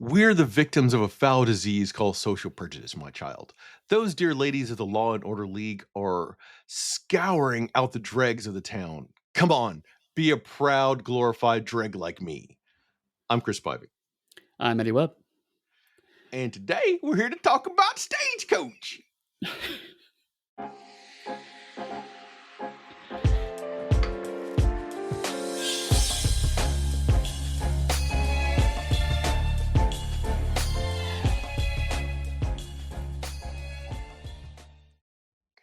We're the victims of a foul disease called social prejudice, my child. Those dear ladies of the Law and Order League are scouring out the dregs of the town. Come on, be a proud, glorified dreg like me. I'm Chris Spivey, I'm Eddy Webb. and today we're here to talk about Stagecoach.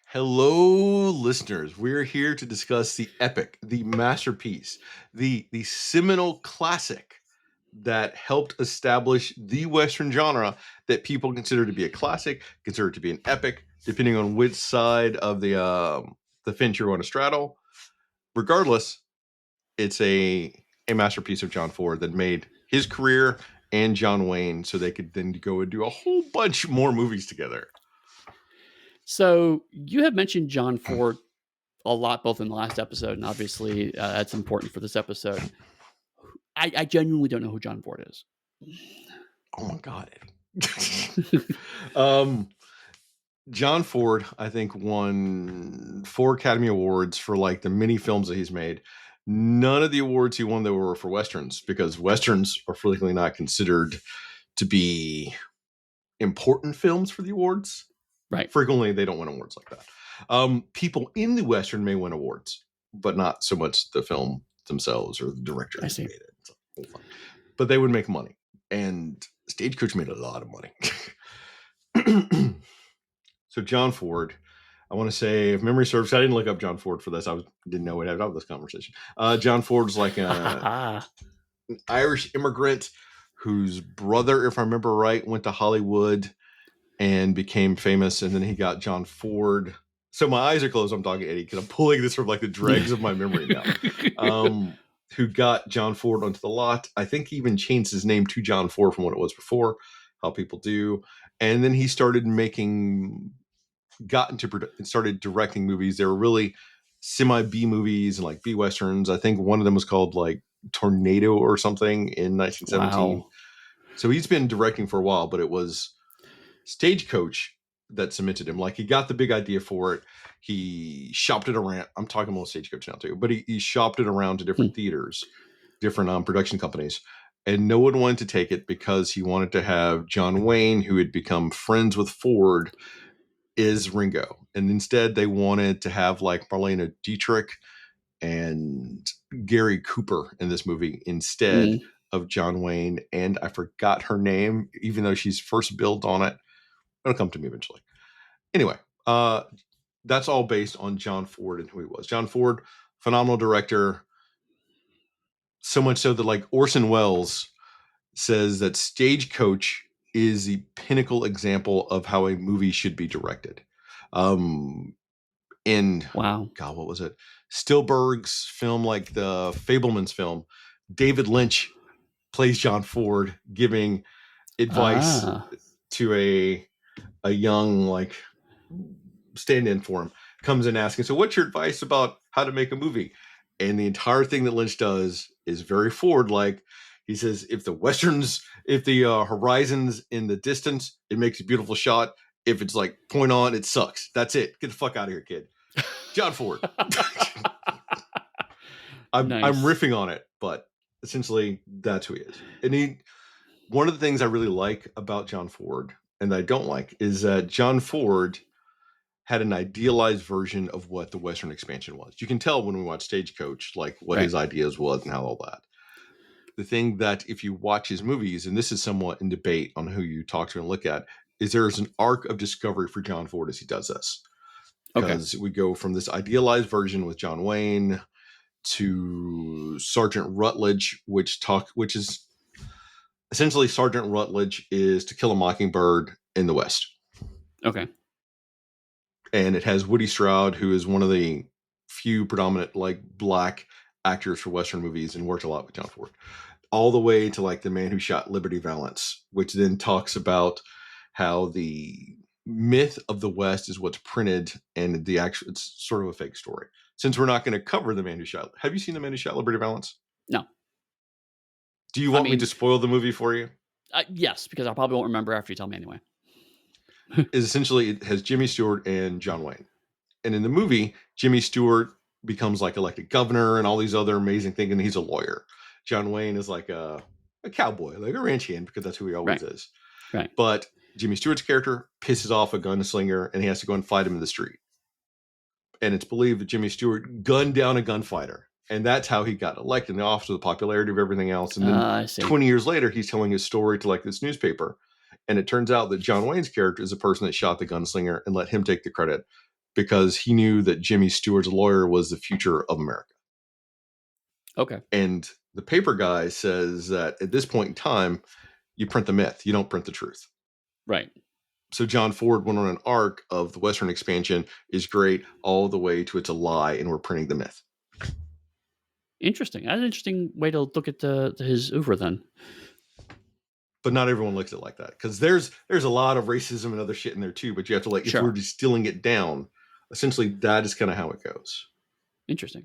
Hello, listeners. We're here to discuss the epic, the masterpiece, the seminal classic that helped establish the Western genre that people consider to be a classic, consider to be an epic, depending on which side of the fence you're going to straddle. Regardless, it's a masterpiece of John Ford that made his career and John Wayne so they could then go and do a whole bunch more movies together. So you have mentioned John Ford a lot, both in the last episode, and obviously that's important for this episode. I genuinely don't know who John Ford is. Oh my God. John Ford, I think, won 4 Academy Awards for like the many films that he's made. None of the awards he won though were for Westerns, because Westerns are frequently not considered to be important films for the awards. Right. Frequently, they don't win awards like that. People in the Western may win awards, but not so much the film themselves or the director who made it. So, but they would make money, and Stagecoach made a lot of money. So John Ford, I want to say, if memory serves, I didn't look up John Ford for this. Didn't know we'd have this conversation. John Ford's like an Irish immigrant whose brother, if I remember right, went to Hollywood and became famous, and then he got John Ford. So my eyes are closed. I'm talking to Eddy because I'm pulling this from like the dregs of my memory now. Who got John Ford onto the lot. I think he even changed his name to John Ford from what it was before, how people do. And then he started started directing movies. They were really semi B movies and like B Westerns. I think one of them was called like Tornado or something in 1917. Wow. So he's been directing for a while, but it was Stagecoach that cemented him. Like, he got the big idea for it. He shopped it around. I'm talking about Stagecoach now too, but he shopped it around to different theaters, different production companies, and no one wanted to take it because he wanted to have John Wayne, who had become friends with Ford, is Ringo. And instead they wanted to have like Marlene Dietrich and Gary Cooper in this movie instead of John Wayne. And I forgot her name, even though she's first billed on it. It'll come to me eventually. Anyway, that's all based on John Ford and who he was. John Ford, phenomenal director. So much so that like Orson Welles says that Stagecoach is the pinnacle example of how a movie should be directed. Wow. God, what was it? Spielberg's film, like the Fabelman's film, David Lynch plays John Ford giving advice to a young like stand-in for him, comes in asking, so what's your advice about how to make a movie? And the entire thing that Lynch does is very Ford like. He says, if the horizon's in the distance, it makes a beautiful shot. If it's like point on, it sucks. That's it. Get the fuck out of here, kid. John Ford. I'm riffing on it, but essentially that's who he is. And one of the things I really like about John Ford, and that I don't like, is that John Ford had an idealized version of what the Western expansion was. You can tell when we watch Stagecoach, like what his ideas was and how all that. The thing that if you watch his movies, and this is somewhat in debate on who you talk to and look at, is there's an arc of discovery for John Ford as he does this. Because we go from this idealized version with John Wayne to Sergeant Rutledge, which is essentially Sergeant Rutledge is To Kill a Mockingbird in the West. Okay. And it has Woody Stroud, who is one of the few predominant like black actors for Western movies and worked a lot with John Ford, all the way to like The Man Who Shot Liberty Valance, which then talks about how the myth of the West is what's printed and it's sort of a fake story. Since we're not going to cover The Man Who Shot, have you seen The Man Who Shot Liberty Valance? No. Do you want me to spoil the movie for you? Yes, because I probably won't remember after you tell me anyway. Is essentially it has Jimmy Stewart and John Wayne. And in the movie, Jimmy Stewart becomes like elected governor and all these other amazing things, and he's a lawyer. John Wayne is like a cowboy, like a ranch hand, because that's who he always Right. is. Right. But Jimmy Stewart's character pisses off a gunslinger, and he has to go and fight him in the street. And it's believed that Jimmy Stewart gunned down a gunfighter, and that's how he got elected. And off to the popularity of everything else. And then I see. 20 years later, he's telling his story to like this newspaper, and it turns out that John Wayne's character is the person that shot the gunslinger and let him take the credit because he knew that Jimmy Stewart's lawyer was the future of America. Okay. And the paper guy says that at this point in time, you print the myth, you don't print the truth. Right. So John Ford went on an arc of the Western expansion is great all the way to it's a lie and we're printing the myth. Interesting. That's an interesting way to look at his oeuvre then. But not everyone looks at it like that because there's a lot of racism and other shit in there too. But you have to like Sure. if we're distilling it down, essentially that is kind of how it goes. Interesting.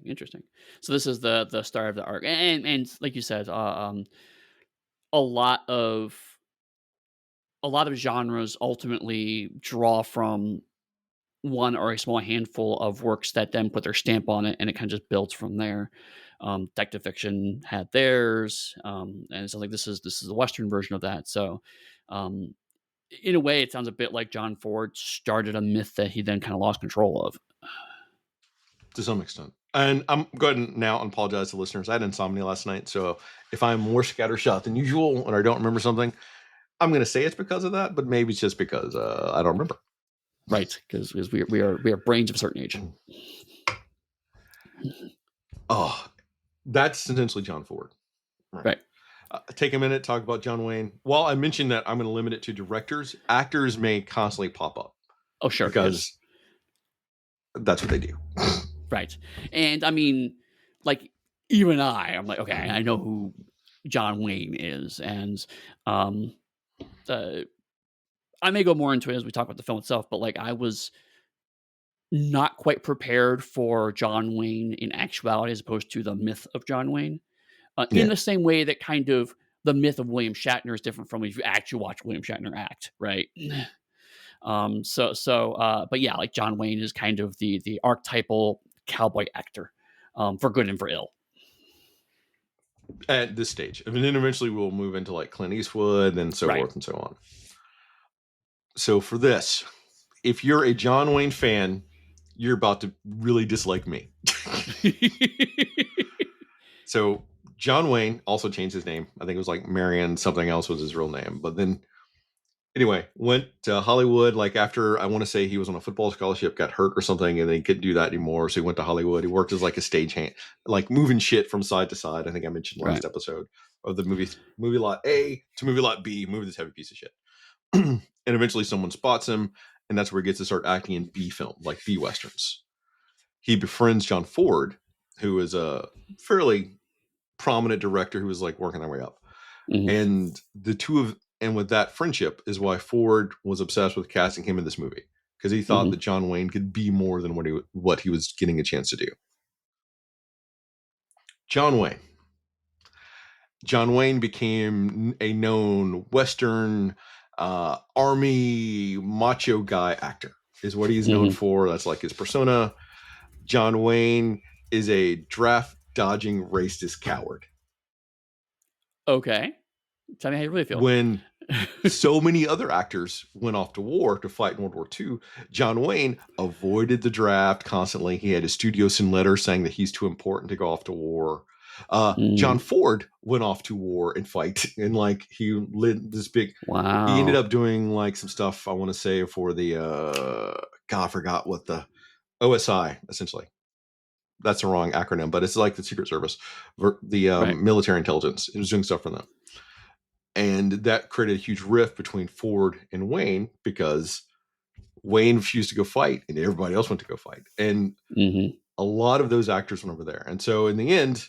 So this is the start of the arc, and like you said, a lot of genres ultimately draw from one or a small handful of works that then put their stamp on it, and it kind of just builds from there. Detective fiction had theirs, and so like this is the Western version of that. So, um, in a way, it sounds a bit like John Ford started a myth that he then kind of lost control of. To some extent. And I'm going now and apologize to listeners. I had insomnia last night, so if I'm more scattershot than usual and I don't remember something, I'm going to say it's because of that, but maybe it's just because I don't remember. Right, because we are brains of a certain age. Oh, that's essentially John Ford. Right. Take a minute, talk about John Wayne. While I mentioned that I'm going to limit it to directors, actors may constantly pop up Oh, sure. because that's what they do. Right. And I mean, like, even I'm like, okay, I know who John Wayne is. And um, I may go more into it as we talk about the film itself, but like, I was not quite prepared for John Wayne in actuality as opposed to the myth of John Wayne. In Yeah. the same way that kind of the myth of William Shatner is different from if you actually watch William Shatner act, right? But yeah, like John Wayne is kind of the archetypal cowboy actor, for good and for ill. At this stage. I mean, then eventually we'll move into like Clint Eastwood and so Right. forth and so on. So for this, if you're a John Wayne fan, you're about to really dislike me. So John Wayne also changed his name. I think it was like Marion something else was his real name. But then anyway, went to Hollywood like after I want to say he was on a football scholarship, got hurt or something, and they couldn't do that anymore. So he went to Hollywood. He worked as like a stagehand, like moving shit from side to side. I think I mentioned last Right. episode of the movie lot A to movie lot B, move this heavy piece of shit. And eventually someone spots him, and that's where he gets to start acting in B film, like B westerns. He befriends John Ford, who is a fairly prominent director who was like working their way up. Mhm. And the two of and with that friendship is why Ford was obsessed with casting him in this movie because he thought Mhm. that John Wayne could be more than what he was getting a chance to do. John Wayne. John Wayne became a known Western army macho guy actor. Is what he's known Mhm. for. That's like his persona. John Wayne is a draft dodging racist coward. Okay. Tell me how you really feel. When so many other actors went off to war to fight in World War II, John Wayne avoided the draft constantly. He had his studio send letters saying that he's too important to go off to war. John Mhm. Ford went off to war and fight, and like he lit this big. He ended Wow. up doing like some stuff. I want to say for the God, I forgot what the OSI essentially. That's the wrong acronym, but it's like the Secret Service, the Right. military intelligence. He was doing stuff for them. And that created a huge rift between Ford and Wayne because Wayne refused to go fight and everybody else went to go fight. And Mhm. a lot of those actors went over there. And so in the end,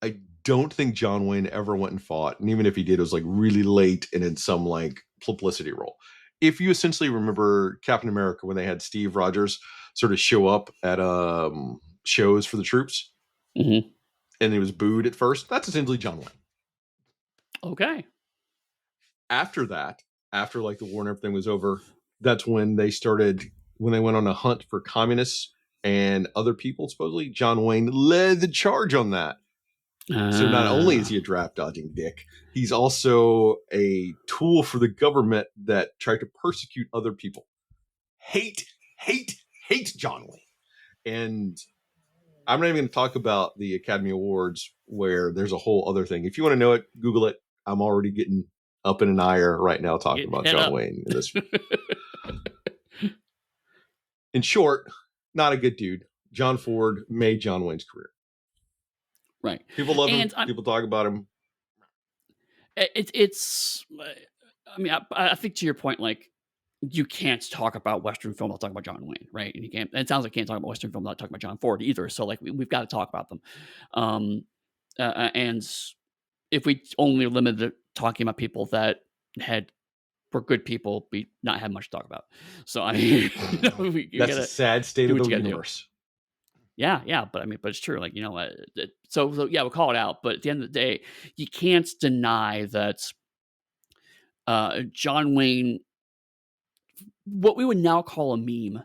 I don't think John Wayne ever went and fought. And even if he did, it was like really late and in some like publicity role. If you essentially remember Captain America when they had Steve Rogers sort of show up at shows for the troops Mhm. and he was booed at first, that's essentially John Wayne. Okay. after that, after like the war and everything was over, that's when they went on a hunt for communists and other people. Supposedly, John Wayne led the charge on that. So not only is he a draft dodging dick, he's also a tool for the government that tried to persecute other people. Hate, hate, hate John Wayne. And I'm not even going to talk about the Academy Awards, where there's a whole other thing. If you want to know it, Google it. I'm already getting up in an ire right now talking about John Wayne in this. In short, not a good dude. John Ford made John Wayne's career. Right. People love him. People talk about him. It's. I mean, I think to your point, like, you can't talk about Western film without talking about John Wayne, right? And you can't. It sounds like you can't talk about Western film without talking about John Ford either. So like we've got to talk about them. And if we only limited talking about people that were good people, we not have much to talk about. So I mean, that's a sad state of the universe. Yeah, but it's true. Like, so yeah, we'll call it out. But at the end of the day, you can't deny that John Wayne, what we would now call a meme,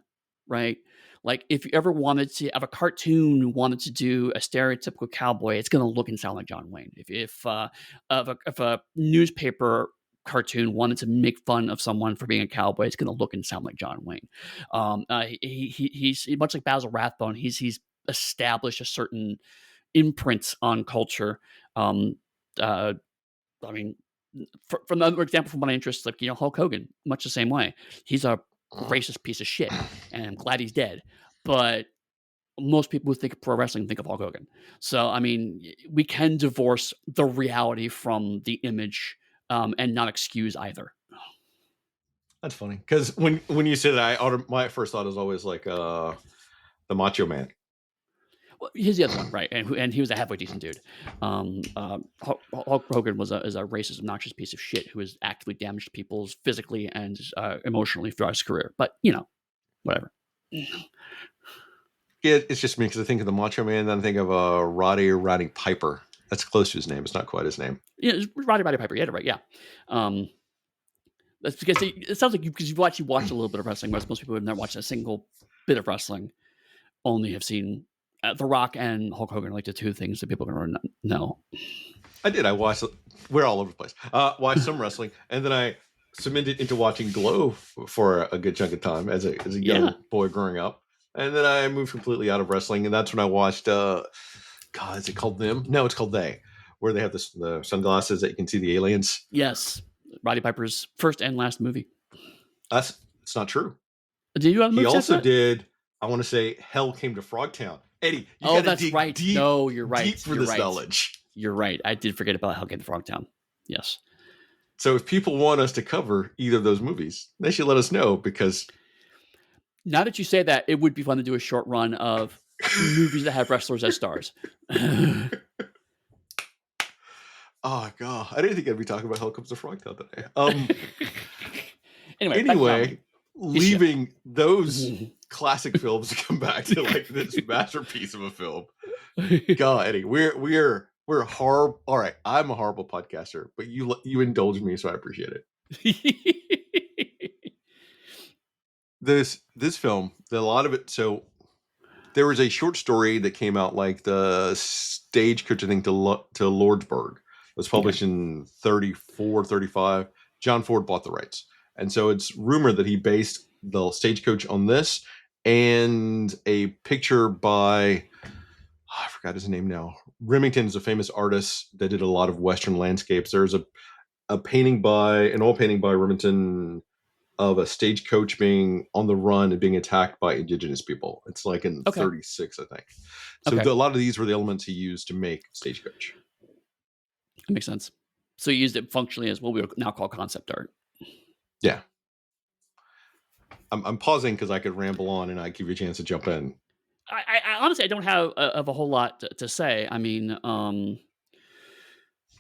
right? Like, if you ever wanted to have a cartoon, wanted to do a stereotypical cowboy, it's going to look and sound like John Wayne. If a newspaper cartoon wanted to make fun of someone for being a cowboy, it's going to look and sound like John Wayne. He's much like Basil Rathbone. He's established a certain imprint on culture. I mean, from another example from my interest, like, Hulk Hogan, much the same way. He's a racist piece of shit, and I'm glad he's dead. But most people who think of pro wrestling think of Hulk Hogan. So, I mean, we can divorce the reality from the image, and not excuse either. That's funny, because when you say that, my first thought is always like the Macho Man. Well, he's the other one, right? And he was a halfway decent dude. Hulk Hogan is a racist, obnoxious piece of shit who has actively damaged people physically and emotionally throughout his career. But whatever. It's just me, because I think of the Macho Man, then I think of Roddy Piper. That's close to his name. It's not quite his name. Yeah, Roddy Piper. You had it right. Yeah. That's because it sounds like because you've actually watched a little bit of wrestling, whereas most people have never watched a single bit of wrestling. Only have seen The Rock and Hulk Hogan, like the two things that people are going to know. I did. I watched. We're all over the place. Watched some wrestling, and then I submitted into watching Glow for a good chunk of time as a young boy growing up, and then I moved completely out of wrestling, and that's when I watched. God, is it called Them? No, it's called They, where they have the sunglasses that you can see the aliens. Yes, Roddy Piper's first and last movie. It's not true. Did you have a movie? He also did. I want to say Hell Came to Frogtown. Eddie, you that's dig right. Deep, no, you're right. Deep for you're this right. knowledge. You're right. I did forget about Hell Came to Frogtown. Yes. So if people want us to cover either of those movies, they should let us know, because now that you say that, it would be fun to do a short run of movies that have wrestlers as stars. Oh god, I didn't think I'd be talking about Hell Comes to Frogtown today. Anyway, leaving those classic films to come back to like this masterpiece of a film. God, Eddie, we're horrible. All right, I'm a horrible podcaster, but you indulge me, so I appreciate it. This film, a lot of it. So there was a short story that came out, like the Stagecoach, I think, to Lordsburg. It was published in 34, 35. John Ford bought the rights. And so it's rumored that he based the Stagecoach on this, and a picture by, I forgot his name now. Remington is a famous artist that did a lot of Western landscapes. There's an oil painting by Remington of a stagecoach being on the run and being attacked by indigenous people. It's like in 36, I think. So a lot of these were the elements he used to make Stagecoach. That makes sense. So he used it functionally as what we would now call concept art. Yeah. I'm pausing because I could ramble on and I give you a chance to jump in. I honestly, I don't have a whole lot to say. I mean,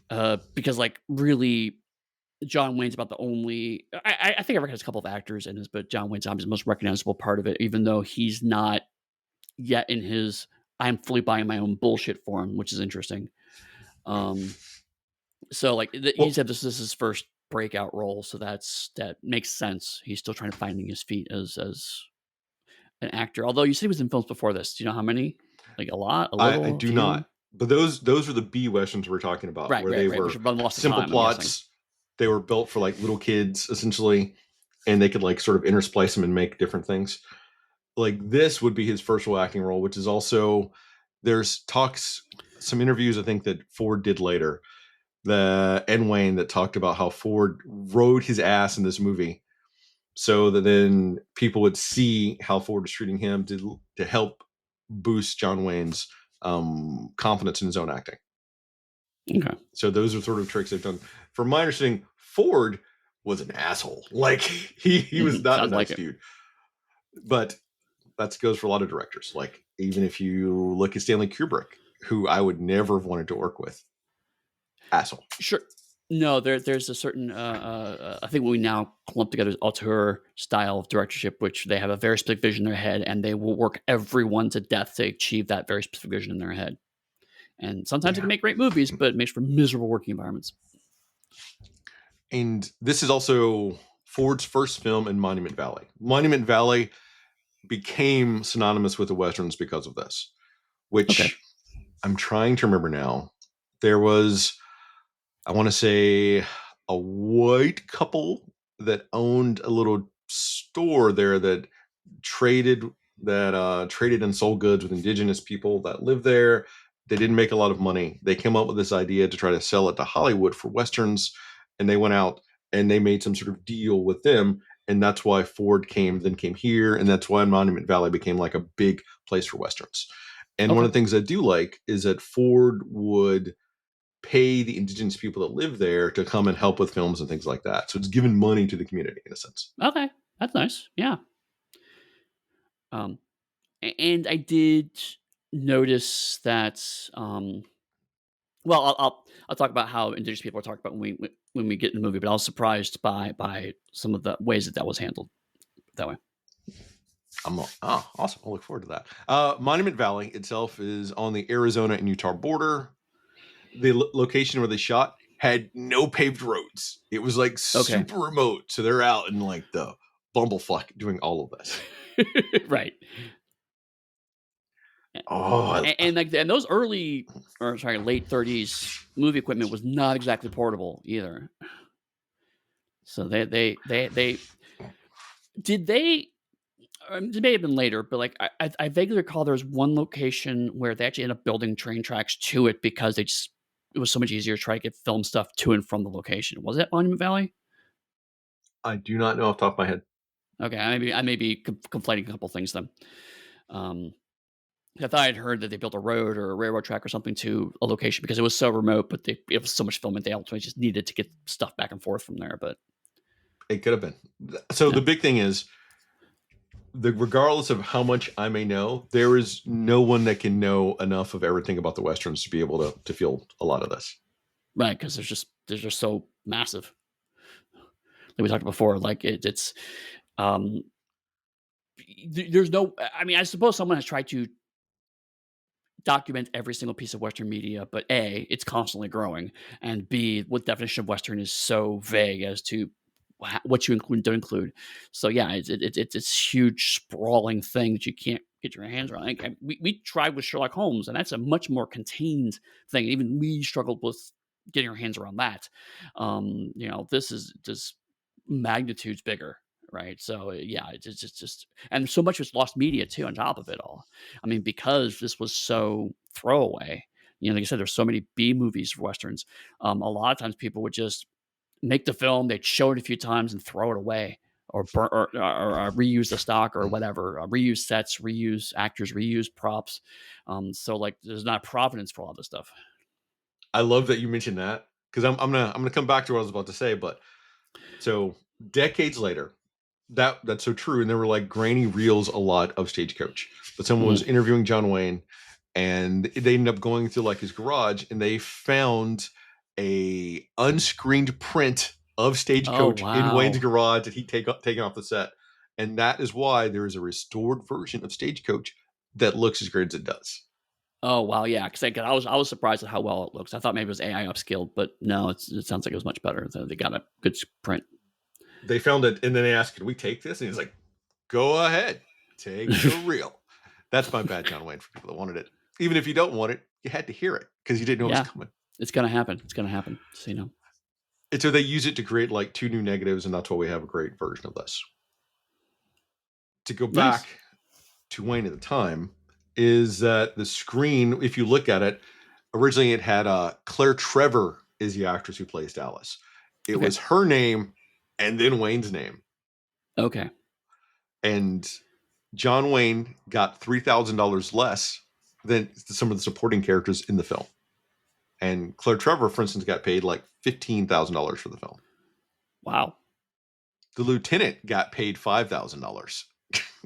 because like really, John Wayne's about the only. I think I recognize a couple of actors in this, but John Wayne's obviously the most recognizable part of it, even though he's not yet in his "I'm fully buying my own bullshit" form, which is interesting. So like he said, this is his first breakout role, so that makes sense. He's still trying to finding his feet as an actor. Although you said he was in films before this. Do you know how many? Like a lot, a I little, a do few? not. But those were the B westerns we're talking about, Right, where right, they right. Which were have been lost to simple time, I'm guessing. plots. They were built for like little kids essentially, and they could like sort of intersplice them and make different things. Like this would be his first real acting role, which is also there's talks some interviews I think that Ford did later, the and Wayne that talked about how Ford rode his ass in this movie so that then people would see how Ford was treating him to help boost John Wayne's confidence in his own acting. Okay. So those are sort of tricks they've done. From my understanding, Ford was an asshole. Like he was not a Sounds like nice it. dude. But that goes for a lot of directors. Like even if you look at Stanley Kubrick, who I would never have wanted to work with, asshole. Sure. No, there's a certain I think what we now clump together is auteur style of directorship, which they have a very specific vision in their head, and they will work everyone to death to achieve that very specific vision in their head. And sometimes it Yeah. can make great movies, but it makes for miserable working environments. And this is also Ford's first film in Monument Valley. Monument Valley became synonymous with the westerns because of this, Okay. which I'm trying to remember now. There was, I want to say, a white couple that owned a little store there that traded traded and sold goods with indigenous people that lived there. They didn't make a lot of money. They came up with this idea to try to sell it to Hollywood for westerns, and they went out and they made some sort of deal with them, and that's why Ford came here, and that's why Monument Valley became like a big place for westerns. And one Okay. of the things I do like is that Ford would pay the indigenous people that live there to come and help with films and things like that. So it's given money to the community in a sense. Okay. That's nice. Yeah. Um, and I did notice that. Well, I'll talk about how indigenous people are talked about when we get in the movie, but I was surprised by some of the ways that was handled that way. Awesome. I'll look forward to that. Monument Valley itself is on the Arizona and Utah border. The location where they shot had no paved roads. It was like Okay. super remote. So they're out in like the bumblefuck doing all of this. Right. Oh, And like and those early or sorry, late 30s movie equipment was not exactly portable either. So they did they it may have been later, but like I vaguely recall there was one location where they actually ended up building train tracks to it because they just it was so much easier to try to get film stuff to and from the location. Was that Monument Valley? I do not know off the top of my head. Okay, I may be conflating a couple things then. Um, I thought I'd heard that they built a road or a railroad track or something to a location because it was so remote, but it was so much filming they ultimately just needed to get stuff back and forth from there. But It could have been. So yeah, the big thing is regardless of how much I may know, there is no one that can know enough of everything about the westerns to be able to feel a lot of this. right, because there's just so massive. Like we talked before, like it's um, there's no. I mean, I suppose someone has tried to document every single piece of Western media, but A, it's constantly growing, and B, what definition of Western is so vague as to what you include and don't include. So yeah, it's this huge sprawling thing that you can't get your hands around. Like, we tried with Sherlock Holmes, and that's a much more contained thing. Even we struggled with getting our hands around that. This is just magnitudes bigger. Right. So yeah, it's just and so much was lost media too on top of it all. I mean, because this was so throwaway, like I said, there's so many B movies for Westerns. A lot of times people would just make the film, they'd show it a few times and throw it away or reuse the stock or whatever, reuse sets, reuse actors, reuse props. So like there's not provenance for all this stuff. I love that you mentioned that because I'm gonna come back to what I was about to say, but so decades later, that's so true. And there were like grainy reels a lot of Stagecoach. But someone was Mhm. interviewing John Wayne, and they ended up going through like his garage, and they found a unscreened print of Oh, Stagecoach in Wayne's wow. garage that he'd taken off the set, and that is why there is a restored version of Stagecoach that looks as great as it does. Oh, wow, yeah, 'cause I was surprised at how well it looks. I thought maybe it was AI upscaled, but no, it sounds like it was much better. They got a good print. They found it, and then they asked, "Can we take this?" And he's like, "Go ahead, take the reel." That's my bad, John Wayne, for people that wanted it. Even if you don't want it, you had to hear it because you didn't know it was Yeah, coming. it's gonna happen. It's gonna happen. So, And so they use it to create like two new negatives, and that's why we have a great version of this. To go back nice. to Wayne at the time, is that the screen, if you look at it, originally it had Claire Trevor is the actress who plays Alice. It Okay. was her name and then Wayne's name. Okay. And John Wayne got $3,000 less than some of the supporting characters in the film. And Claire Trevor, for instance, got paid like $15,000 for the film. Wow. The lieutenant got paid $5,000.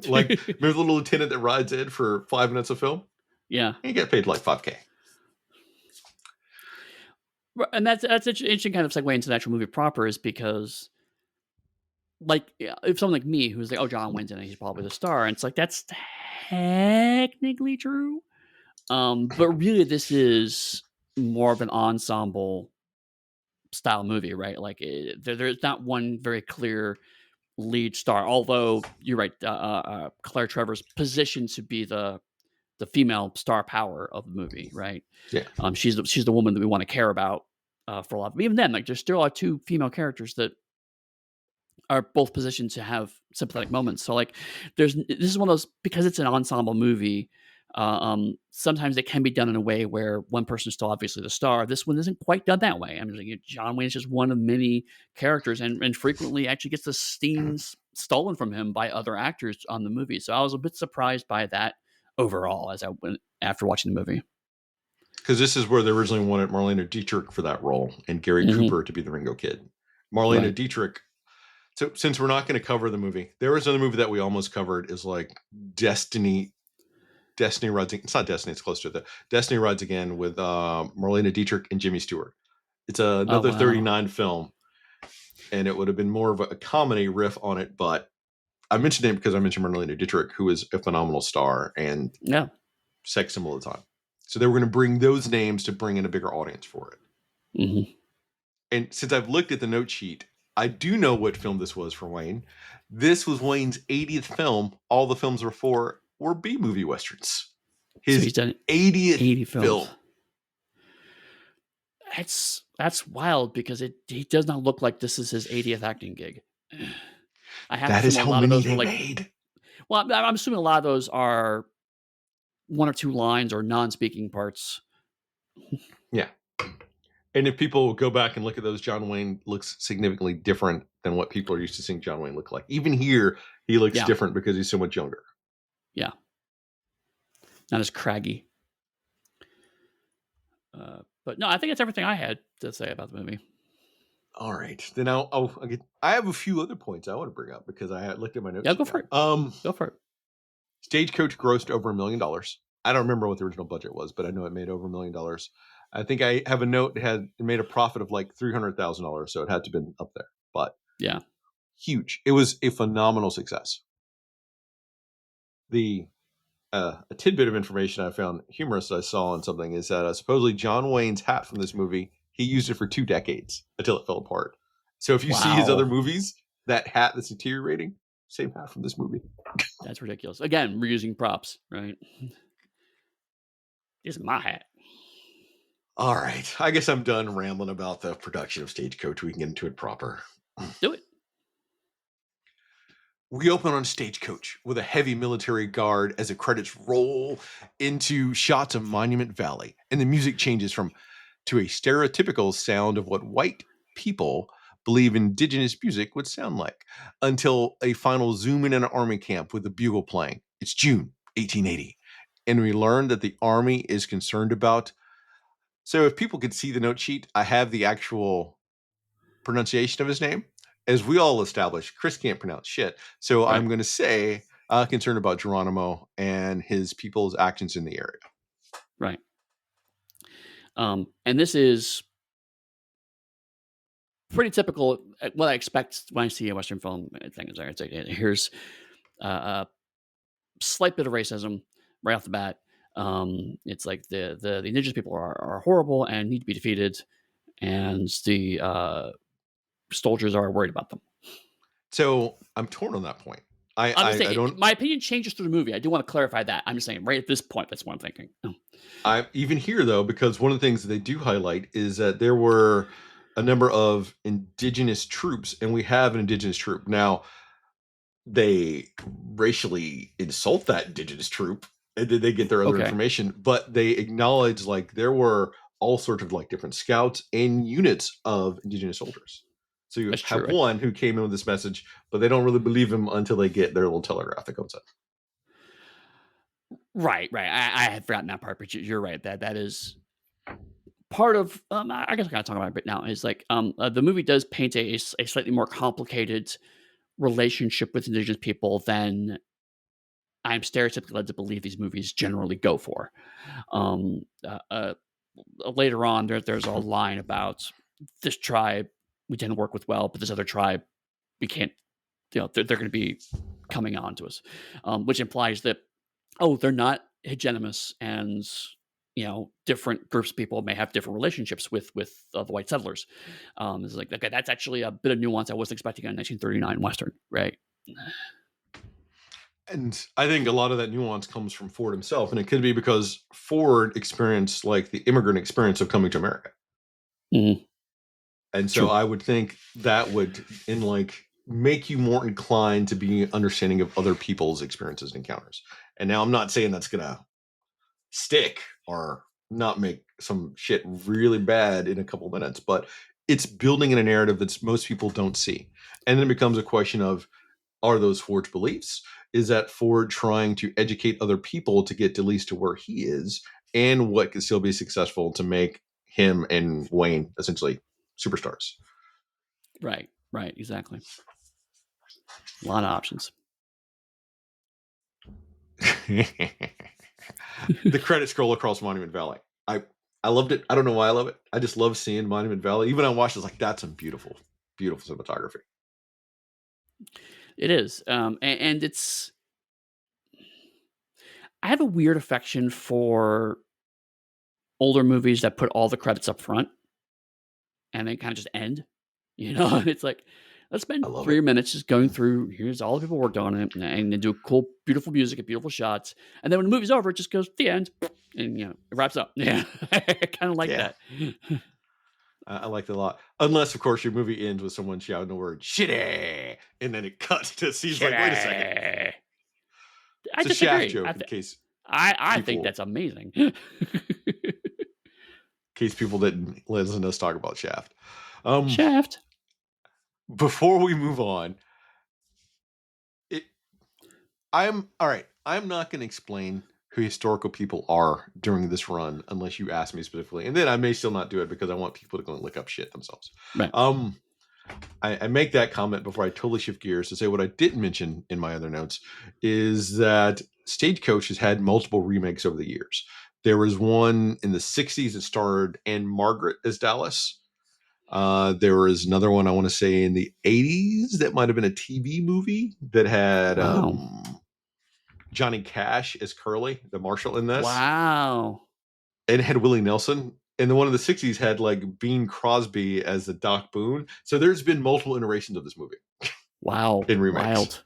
Like, remember the lieutenant that rides in for 5 minutes of film? Yeah. He got paid like $5K. And that's interesting kind of segue into the actual movie proper is because, like, yeah, if someone like me who's like, "Oh, John Wayne's in it, he's probably the star," and it's like, that's technically true. But really this is more of an ensemble style movie, right? Like, there's not one very clear lead star, although you're right, Claire Trevor's positioned to be the female star power of the movie, right? Yeah. She's the woman that we want to care about for a lot. But even then, like, there still are two female characters that are both positioned to have sympathetic moments. So, like, this is one of those, because it's an ensemble movie. Sometimes it can be done in a way where one person is still obviously the star. This one isn't quite done that way. I mean, like, John Wayne is just one of many characters, and frequently actually gets the scenes stolen from him by other actors on the movie. So I was a bit surprised by that overall as I went after watching the movie. Because this is where they originally wanted Marlene Dietrich for that role and Gary Hmm. Cooper to be the Ringo Kid. Marlene Right. Dietrich. So since we're not going to cover the movie, there was another movie that we almost covered is like Destiny. Destiny Rides. It's not Destiny. It's close to the Destiny Rides Again with Marlene Dietrich and Jimmy Stewart. It's Oh, another wow. 39 film, and it would have been more of a comedy riff on it. But I mentioned it because I mentioned Marlene Dietrich, who is a phenomenal star and Yeah. sex symbol of the time. So they were going to bring those names to bring in a bigger audience for it. Hmm. And since I've looked at the note sheet, I do know what film this was for Wayne. This was Wayne's 80th film. All the films before were B movie westerns. So His he's done 80th 80 films. film. That's wild because he does not look like this is his 80th acting gig. I have to That is assume a how lot of many those were they like, made. well, I'm assuming a lot of those are one or two lines or non-speaking parts. Yeah. And if people go back and look at those, John Wayne looks significantly different than what people are used to seeing John Wayne look like. Even here, he looks Yeah, different because he's so much younger. yeah, not as craggy. But no, I think it's everything I had to say about the movie. All right. Then I have a few other points I want to bring up because I had looked at my note Yeah, sheet go for now. it. Go for it. Stagecoach grossed over $1 million. I don't remember what the original budget was, but I know it made over $1 million. I think I have a note it made a profit of like $300,000, so it had to have been up there. But Yeah, huge. It was a phenomenal success. The a tidbit of information I found humorous that I saw on something is that supposedly John Wayne's hat from this movie, he used it for 2 decades until it fell apart. So if you see his other wow, movies, that hat that's deteriorating, same hat from this movie. that's ridiculous. Again, reusing props, right? This is my hat. All right. I guess I'm done rambling about the production of Stagecoach. We can get into it proper. Let's do it. We open on Stagecoach with a heavy military guard as the credits roll into shots of Monument Valley, and the music changes to a stereotypical sound of what white people believe indigenous music would sound like, until a final zoom in an army camp with the bugle playing. It's June 1880, and we learn that the army is concerned about. So if people could see the note sheet, I have the actual pronunciation of his name. As we all established, Chris can't pronounce shit. So Right, I'm going to say concerned about Geronimo and his people's actions in the area. right. And this is pretty typical. What I expect when I see a Western film thing is, it's like, here's a slight bit of racism right off the bat. It's like the indigenous people are horrible and need to be defeated, and the soldiers are worried about them. So I'm torn on that point. I'm just I saying, don't. my opinion changes through the movie. I do want to clarify that. I'm just saying, right at this point, that's what I'm thinking. Oh, I even here though, because one of the things that they do highlight is that there were a number of indigenous troops, and we have an indigenous troop now. They racially insult that indigenous troop, and then they get their other okay, information, but they acknowledge like there were all sorts of like different scouts and units of indigenous soldiers. So you that's have true. one who came in with this message, but they don't really believe him until they get their little telegraph that comes up. Right, right. I had forgotten that part, but you're right. That is part of. I guess I gotta talk about it a bit now. Is like the movie does paint a slightly more complicated relationship with indigenous people than I'm stereotypically led to believe these movies generally go for. Um, uh, uh, Later on, there's a line about this tribe we didn't work with well, but this other tribe we can't. They're going to be coming on to us, which implies that they're not hegemonous, and different groups of people may have different relationships with the white settlers. It's like, okay, that's actually a bit of nuance I wasn't expecting in a 1939 western, right? And I think a lot of that nuance comes from Ford himself, and it could be because Ford experienced like the immigrant experience of coming to America. Mhm. And so True. I would think that would in like make you more inclined to be understanding of other people's experiences and encounters. And now I'm not saying that's gonna stick or not make some shit really bad in a couple minutes, but it's building in a narrative that most people don't see. And then it becomes a question of, are those forged beliefs? Is that Ford trying to educate other people to get at least to where he is, and what can still be successful to make him and Wayne essentially superstars? Right. Right. Exactly. A lot of options. The credit scroll across Monument Valley. I I loved it. I don't know why I love it. I just love seeing Monument Valley. Even I watched, I was like, that's some beautiful, beautiful cinematography. It is, and it's. I have a weird affection for older movies that put all the credits up front and they kind of just end. It's like, let's I spend love it. 3 minutes just going through. Here's all the people worked on it, and then do cool, beautiful music and beautiful shots. And then when the movie's over, it just goes the end, and it wraps up. Yeah, I kind of like Yeah, that. I like that a lot. Unless, of course, your movie ends with someone shouting the word "shitty," and then it cuts to scenes like, wait a second. Shitty. I It's a Shaft disagree. joke in case I think people that's amazing. people didn't listen to us talk about Shaft. Um, Shaft. Before we move on, it, I'm all right. I'm not going to explain who historical people are during this run unless you ask me specifically, and then I may still not do it because I want people to go and look up shit themselves. Right. Um, I make that comment before I totally shift gears to say what I didn't mention in my other notes is that Stagecoach has had multiple remakes over the years. There was one in the 60s that starred Anne Margaret as Dallas. There was another one I want to say in the 80s that might have been a TV movie that had Wow. Johnny Cash as Curly, the marshal in this, Wow. and it had Willie Nelson. And the one in the 60s had like Bing Crosby as the Doc Boone. So there's been multiple iterations of this movie Wow. in remakes. Wild.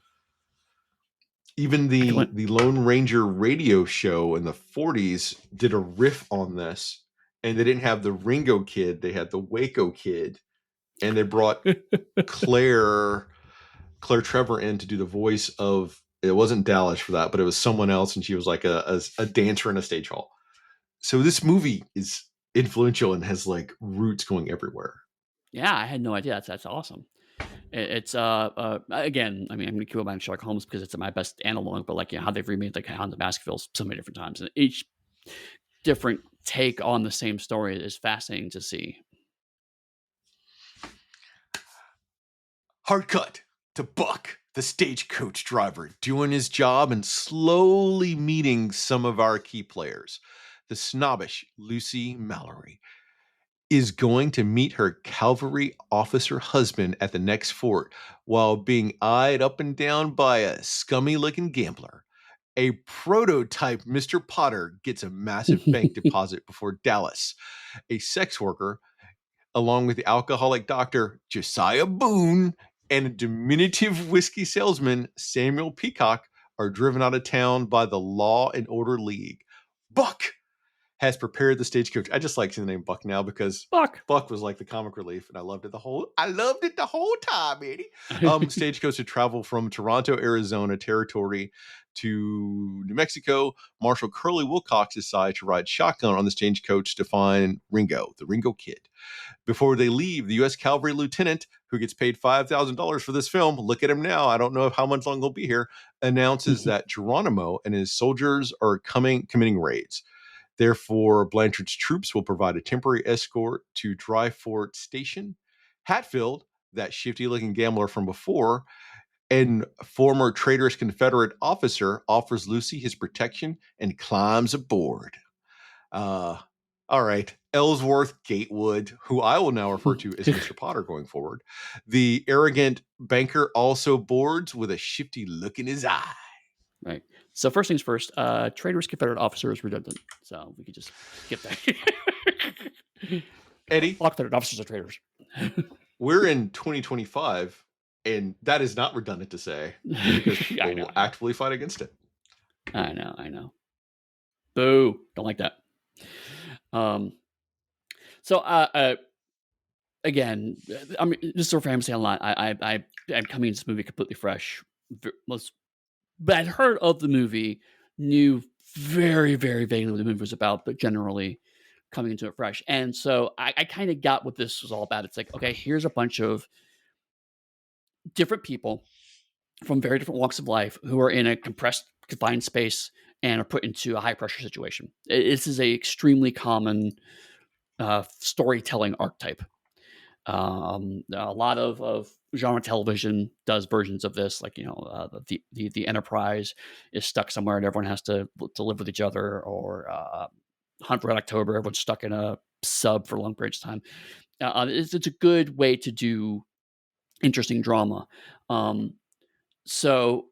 Even I can. the Lone Ranger radio show in the 40s did a riff on this, and they didn't have the Ringo kid, they had the Waco kid, and they brought Claire Trevor in to do the voice of, it wasn't Dallas for that, but it was someone else, and she was like a dancer in a stage hall. So this movie is influential and has like roots going everywhere. Yeah, I had no idea. That's awesome. It's again, I mean, I'm gonna keep about Sherlock Holmes because it's my best analog, but like, how they've remade like Hound of Baskerville so many different times, and each different take on the same story is fascinating to see. Hard cut to Buck, the stagecoach driver, doing his job and slowly meeting some of our key players. The snobbish Lucy Mallory is going to meet her cavalry officer husband at the next fort while being eyed up and down by a scummy looking gambler. A prototype Mr. Potter gets a massive bank deposit before Dallas. A sex worker, along with the alcoholic doctor Josiah Boone and a diminutive whiskey salesman Samuel Peacock, are driven out of town by the Law and Order League. Buck has prepared the stagecoach. I just like saying the name Buck now because Fuck. Buck was like the comic relief, and I loved it the whole time, Eddie. Stagecoach to travel from Toronto, Arizona territory to New Mexico. Marshal Curly Wilcox decides to ride shotgun on the stagecoach to find Ringo, the Ringo Kid. Before they leave, the U.S. Cavalry lieutenant, who gets paid $5,000 for this film, look at him now, I don't know how much long he'll be here, announces that Geronimo and his soldiers are committing raids. Therefore, Blanchard's troops will provide a temporary escort to Dry Fort Station. Hatfield, that shifty-looking gambler from before, and former traitorous Confederate officer, offers Lucy his protection and climbs aboard. Uh, all right. Ellsworth Gatewood, who I will now refer to as Mr. Potter going forward. The arrogant banker also boards with a shifty look in his eye. Right. So first things first, traitorous Confederate officer is redundant. So we could just skip that. Eddie, All Confederate officers are traitors. we're in 2025, and that is not redundant to say because people will actively fight against it. I know. Boo! Don't like that. So again, I mean, this is for him saying a lot. I'm coming into this movie completely fresh. But I'd heard of the movie, knew very, very vaguely what the movie was about, but generally coming into it fresh. And so I kind of got what this was all about. It's like, okay, here's a bunch of different people from very different walks of life who are in a compressed, confined space and are put into a high pressure situation. This is a extremely common storytelling archetype. A lot of genre television does versions of this, like the Enterprise is stuck somewhere and everyone has to live with each other, or Hunt for Red October, everyone's stuck in a sub for long periods of time. It's a good way to do interesting drama. So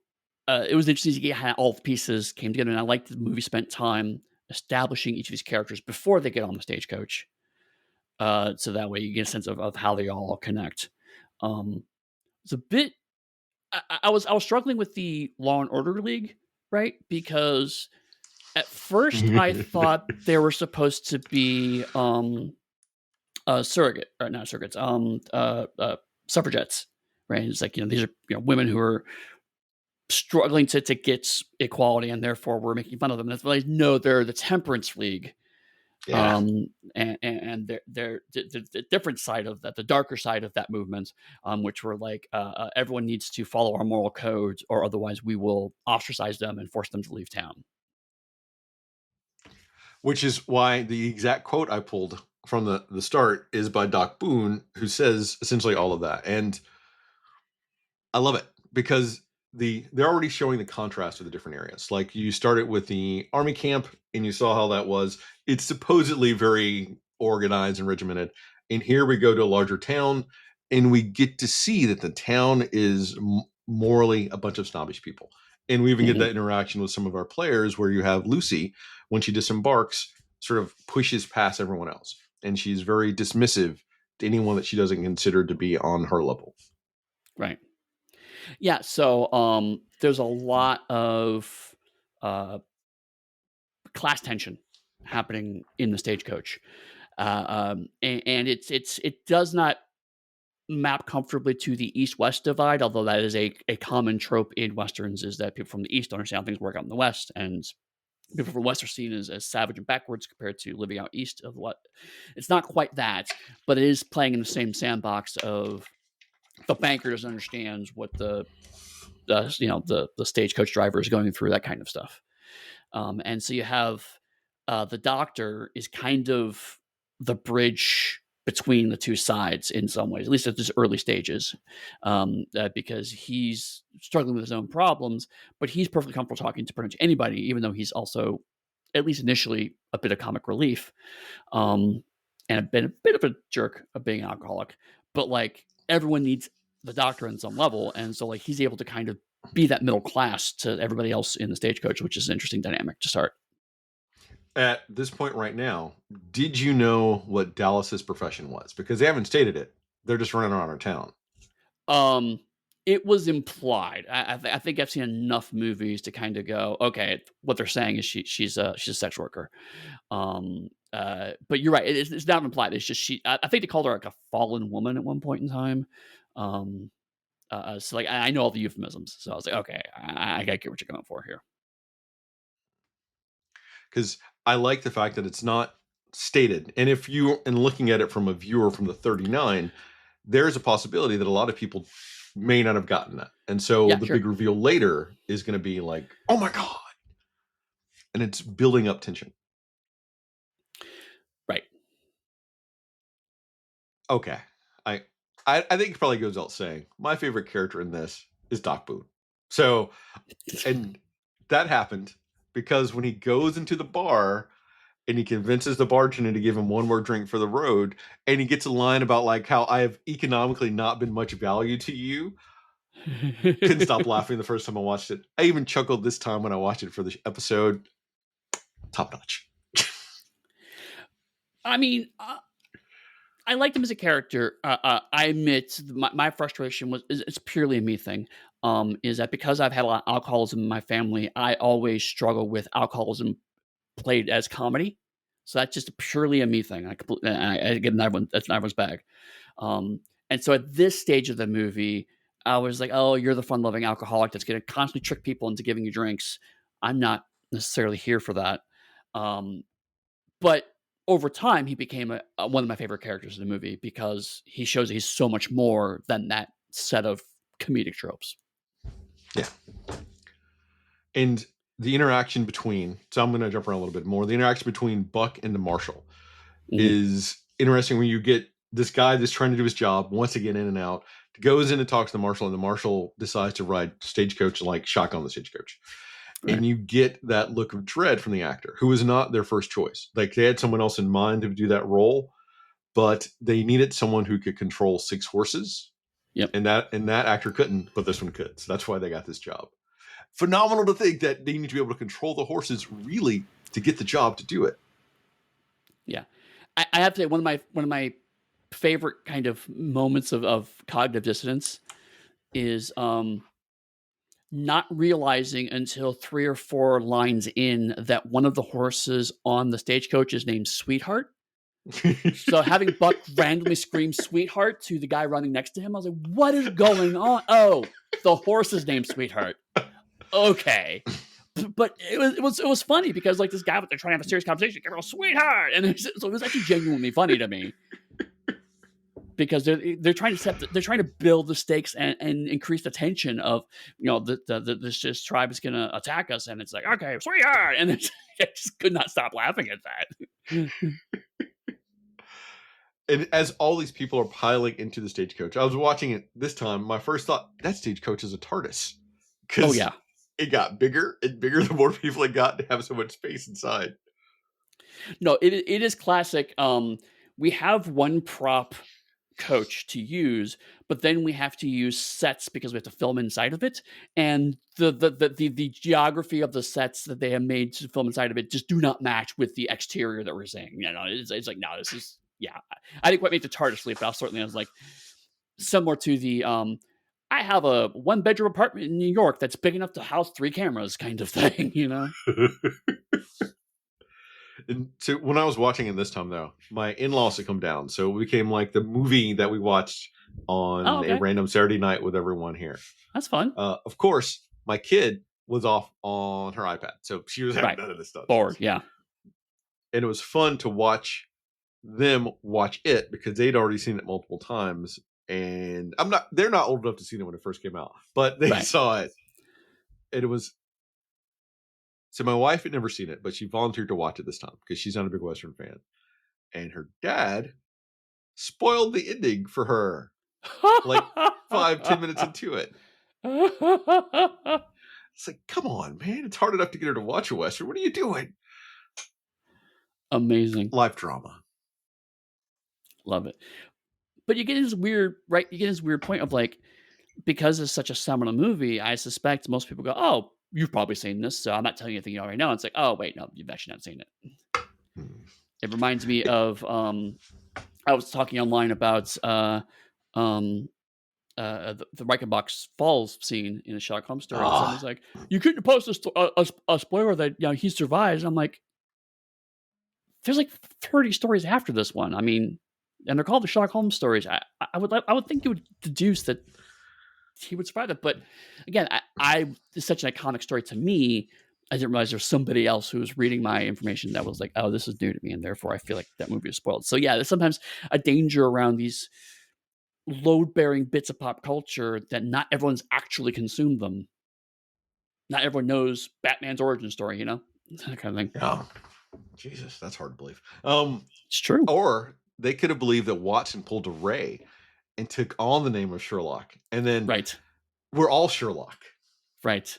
it was interesting to get how all the pieces came together, and I liked the movie spent time establishing each of these characters before they get on the stagecoach. So that way you get a sense of how they all connect. It's a bit. I was struggling with the Law and Order League, right? Because at first I thought they were supposed to be surrogate, or not surrogates, suffragettes, right? It's like, these are women who are struggling to get equality, and therefore we're making fun of them. That's why no, they're the Temperance League. Yeah. And they're the different side of that, the darker side of that movement, which were like, everyone needs to follow our moral codes, or otherwise we will ostracize them and force them to leave town. Which is why the exact quote I pulled from the start is by Doc Boone, who says essentially all of that. And I love it because they're already showing the contrast of the different areas. Like, you started with the army camp and you saw how that was. It's supposedly very organized and regimented. And here we go to a larger town and we get to see that the town is morally a bunch of snobbish people. And we even get that interaction with some of our players where you have Lucy, when she disembarks, sort of pushes past everyone else. And she's very dismissive to anyone that she doesn't consider to be on her level. Right. Yeah. So there's a lot of class tension happening in the stagecoach. And it does not map comfortably to the East-West divide, although that is a common trope in Westerns, is that people from the East don't understand how things work out in the West, and people from the West are seen as savage and backwards compared to living out East of what. It's not quite that, but it is playing in the same sandbox of the banker doesn't understand what the stagecoach driver is going through, that kind of stuff. And so you have the doctor is kind of the bridge between the two sides in some ways, at least at these early stages, because he's struggling with his own problems, but he's perfectly comfortable talking to pretty much anybody, even though he's also, at least initially, a bit of comic relief, and a bit of a jerk of being an alcoholic. But like, everyone needs the doctor on some level, and so like he's able to kind of be that middle class to everybody else in the Stagecoach, which is an interesting dynamic to start. At this point right now, did you know what Dallas's profession was? Because they haven't stated it. They're just running around our town. Um, it was implied. I think I've seen enough movies to kind of go, okay, what they're saying is she's a sex worker. But you're right. It's not implied. It's just she. I think they called her like a fallen woman at one point in time. Um, so like I know all the euphemisms, so I was like, okay, I gotta get what you're going for here. Because I like the fact that it's not stated. And if you and looking at it from a viewer from the 39, there's a possibility that a lot of people may not have gotten that. And so Yeah, the sure. big reveal later is going to be like, oh my God. And it's building up tension. Right. Okay. I I think it probably goes without saying. My favorite character in this is Doc Boone. So and that happened because when he goes into the bar and he convinces the bartender to give him one more drink for the road, and he gets a line about like how I have economically not been much value to you. Couldn't stop laughing the first time I watched it. I even chuckled this time when I watched it for the episode. Top notch. I mean, I liked him as a character. I admit my frustration it's purely a me thing. Is that because I've had a lot of alcoholism in my family, I always struggle with alcoholism played as comedy. So that's just purely a me thing. I get everyone that's not everyone's bag. Um, and so at this stage of the movie, I was like, "Oh, you're the fun-loving alcoholic that's going to constantly trick people into giving you drinks." I'm not necessarily here for that. Um, but over time, he became one of my favorite characters in the movie because he shows that he's so much more than that set of comedic tropes. Yeah. And the interaction between, so I'm going to jump around a little bit more. The interaction between Buck and the Marshal Mhm. is interesting when you get this guy that's trying to do his job, wants to get in and out, goes in and talks to the Marshal, and the Marshal decides to ride Stagecoach like shotgun the Stagecoach. Right. And you get that look of dread from the actor, who was not their first choice. Like they had someone else in mind to do that role, but they needed someone who could control 6 horses, Yep. and that actor couldn't, but this one could. So that's why they got this job. Phenomenal to think that they need to be able to control the horses really to get the job to do it. Yeah. I have to say one of my favorite kind of moments of cognitive dissonance is not realizing until 3 or 4 lines in that one of the horses on the Stagecoach is named Sweetheart. So having Buck randomly scream "Sweetheart" to the guy running next to him, I was like, "What is going on?" Oh, the horse is named Sweetheart. Okay. But it was funny because like this guy, they're trying to have a serious conversation, "Girl, sweetheart," and so it was actually genuinely funny to me because they're trying to they're trying to build the stakes and increase the tension of this tribe is going to attack us, and it's like, okay, sweetheart, and I just could not stop laughing at that. And as all these people are piling into the Stagecoach, I was watching it this time. My first thought, that Stagecoach is a TARDIS. Oh Because yeah. it got bigger and bigger the more people it got to have so much space inside. No, it is classic. We have one prop coach to use, but then we have to use sets because we have to film inside of it, and the geography of the sets that they have made to film inside of it just do not match with the exterior that we're seeing. It's like, no, this is, yeah. I didn't quite make the TARDIS leap, but I was like similar to the I have a one bedroom apartment in New York that's big enough to house 3 cameras kind of thing, you know? And so when I was watching it this time, though, my in-laws had come down, so it became like the movie that we watched Oh, on a okay. random Saturday night with everyone here. That's fun. Of course, my kid was off on her iPad, so she was having Right. none of this Bored, nonsense. yeah. And it was fun to watch them watch it because they'd already seen it multiple times. And they're not old enough to see it when it first came out, but they Right. saw it. And it was, so my wife had never seen it, but she volunteered to watch it this time because she's not a big Western fan. And her dad spoiled the ending for her like 5-10 minutes into it. It's like, come on, man. It's hard enough to get her to watch a Western. What are you doing? Amazing. Life drama. Love it. But you get this weird, right? You get this weird point of like, because it's such a seminal movie, I suspect most people go, "Oh, you've probably seen this, so I'm not telling you anything you already know." It's like, "Oh, wait, no, you've actually not seen it." Hmm. It reminds me of, I was talking online about, um, the Reichenbach's Falls scene in the Sherlock Holmes story, and Ah, someone's like, "You couldn't post a spoiler that, he survives." I'm like, "There's, like, 30 stories after this one." I mean, and they're called the Sherlock Holmes stories. I would think you would deduce that he would survive it. But again, it's such an iconic story to me. I didn't realize there's somebody else who was reading my information that was like, "Oh, this is new to me," and therefore I feel like that movie is spoiled. So yeah, there's sometimes a danger around these load-bearing bits of pop culture that not everyone's actually consumed them. Not everyone knows Batman's origin story, that kind of thing. yeah. Jesus, that's hard to believe. It's true, Or they could have believed that Watson pulled a Ray and took on the name of Sherlock, and then right? we're all Sherlock. Right.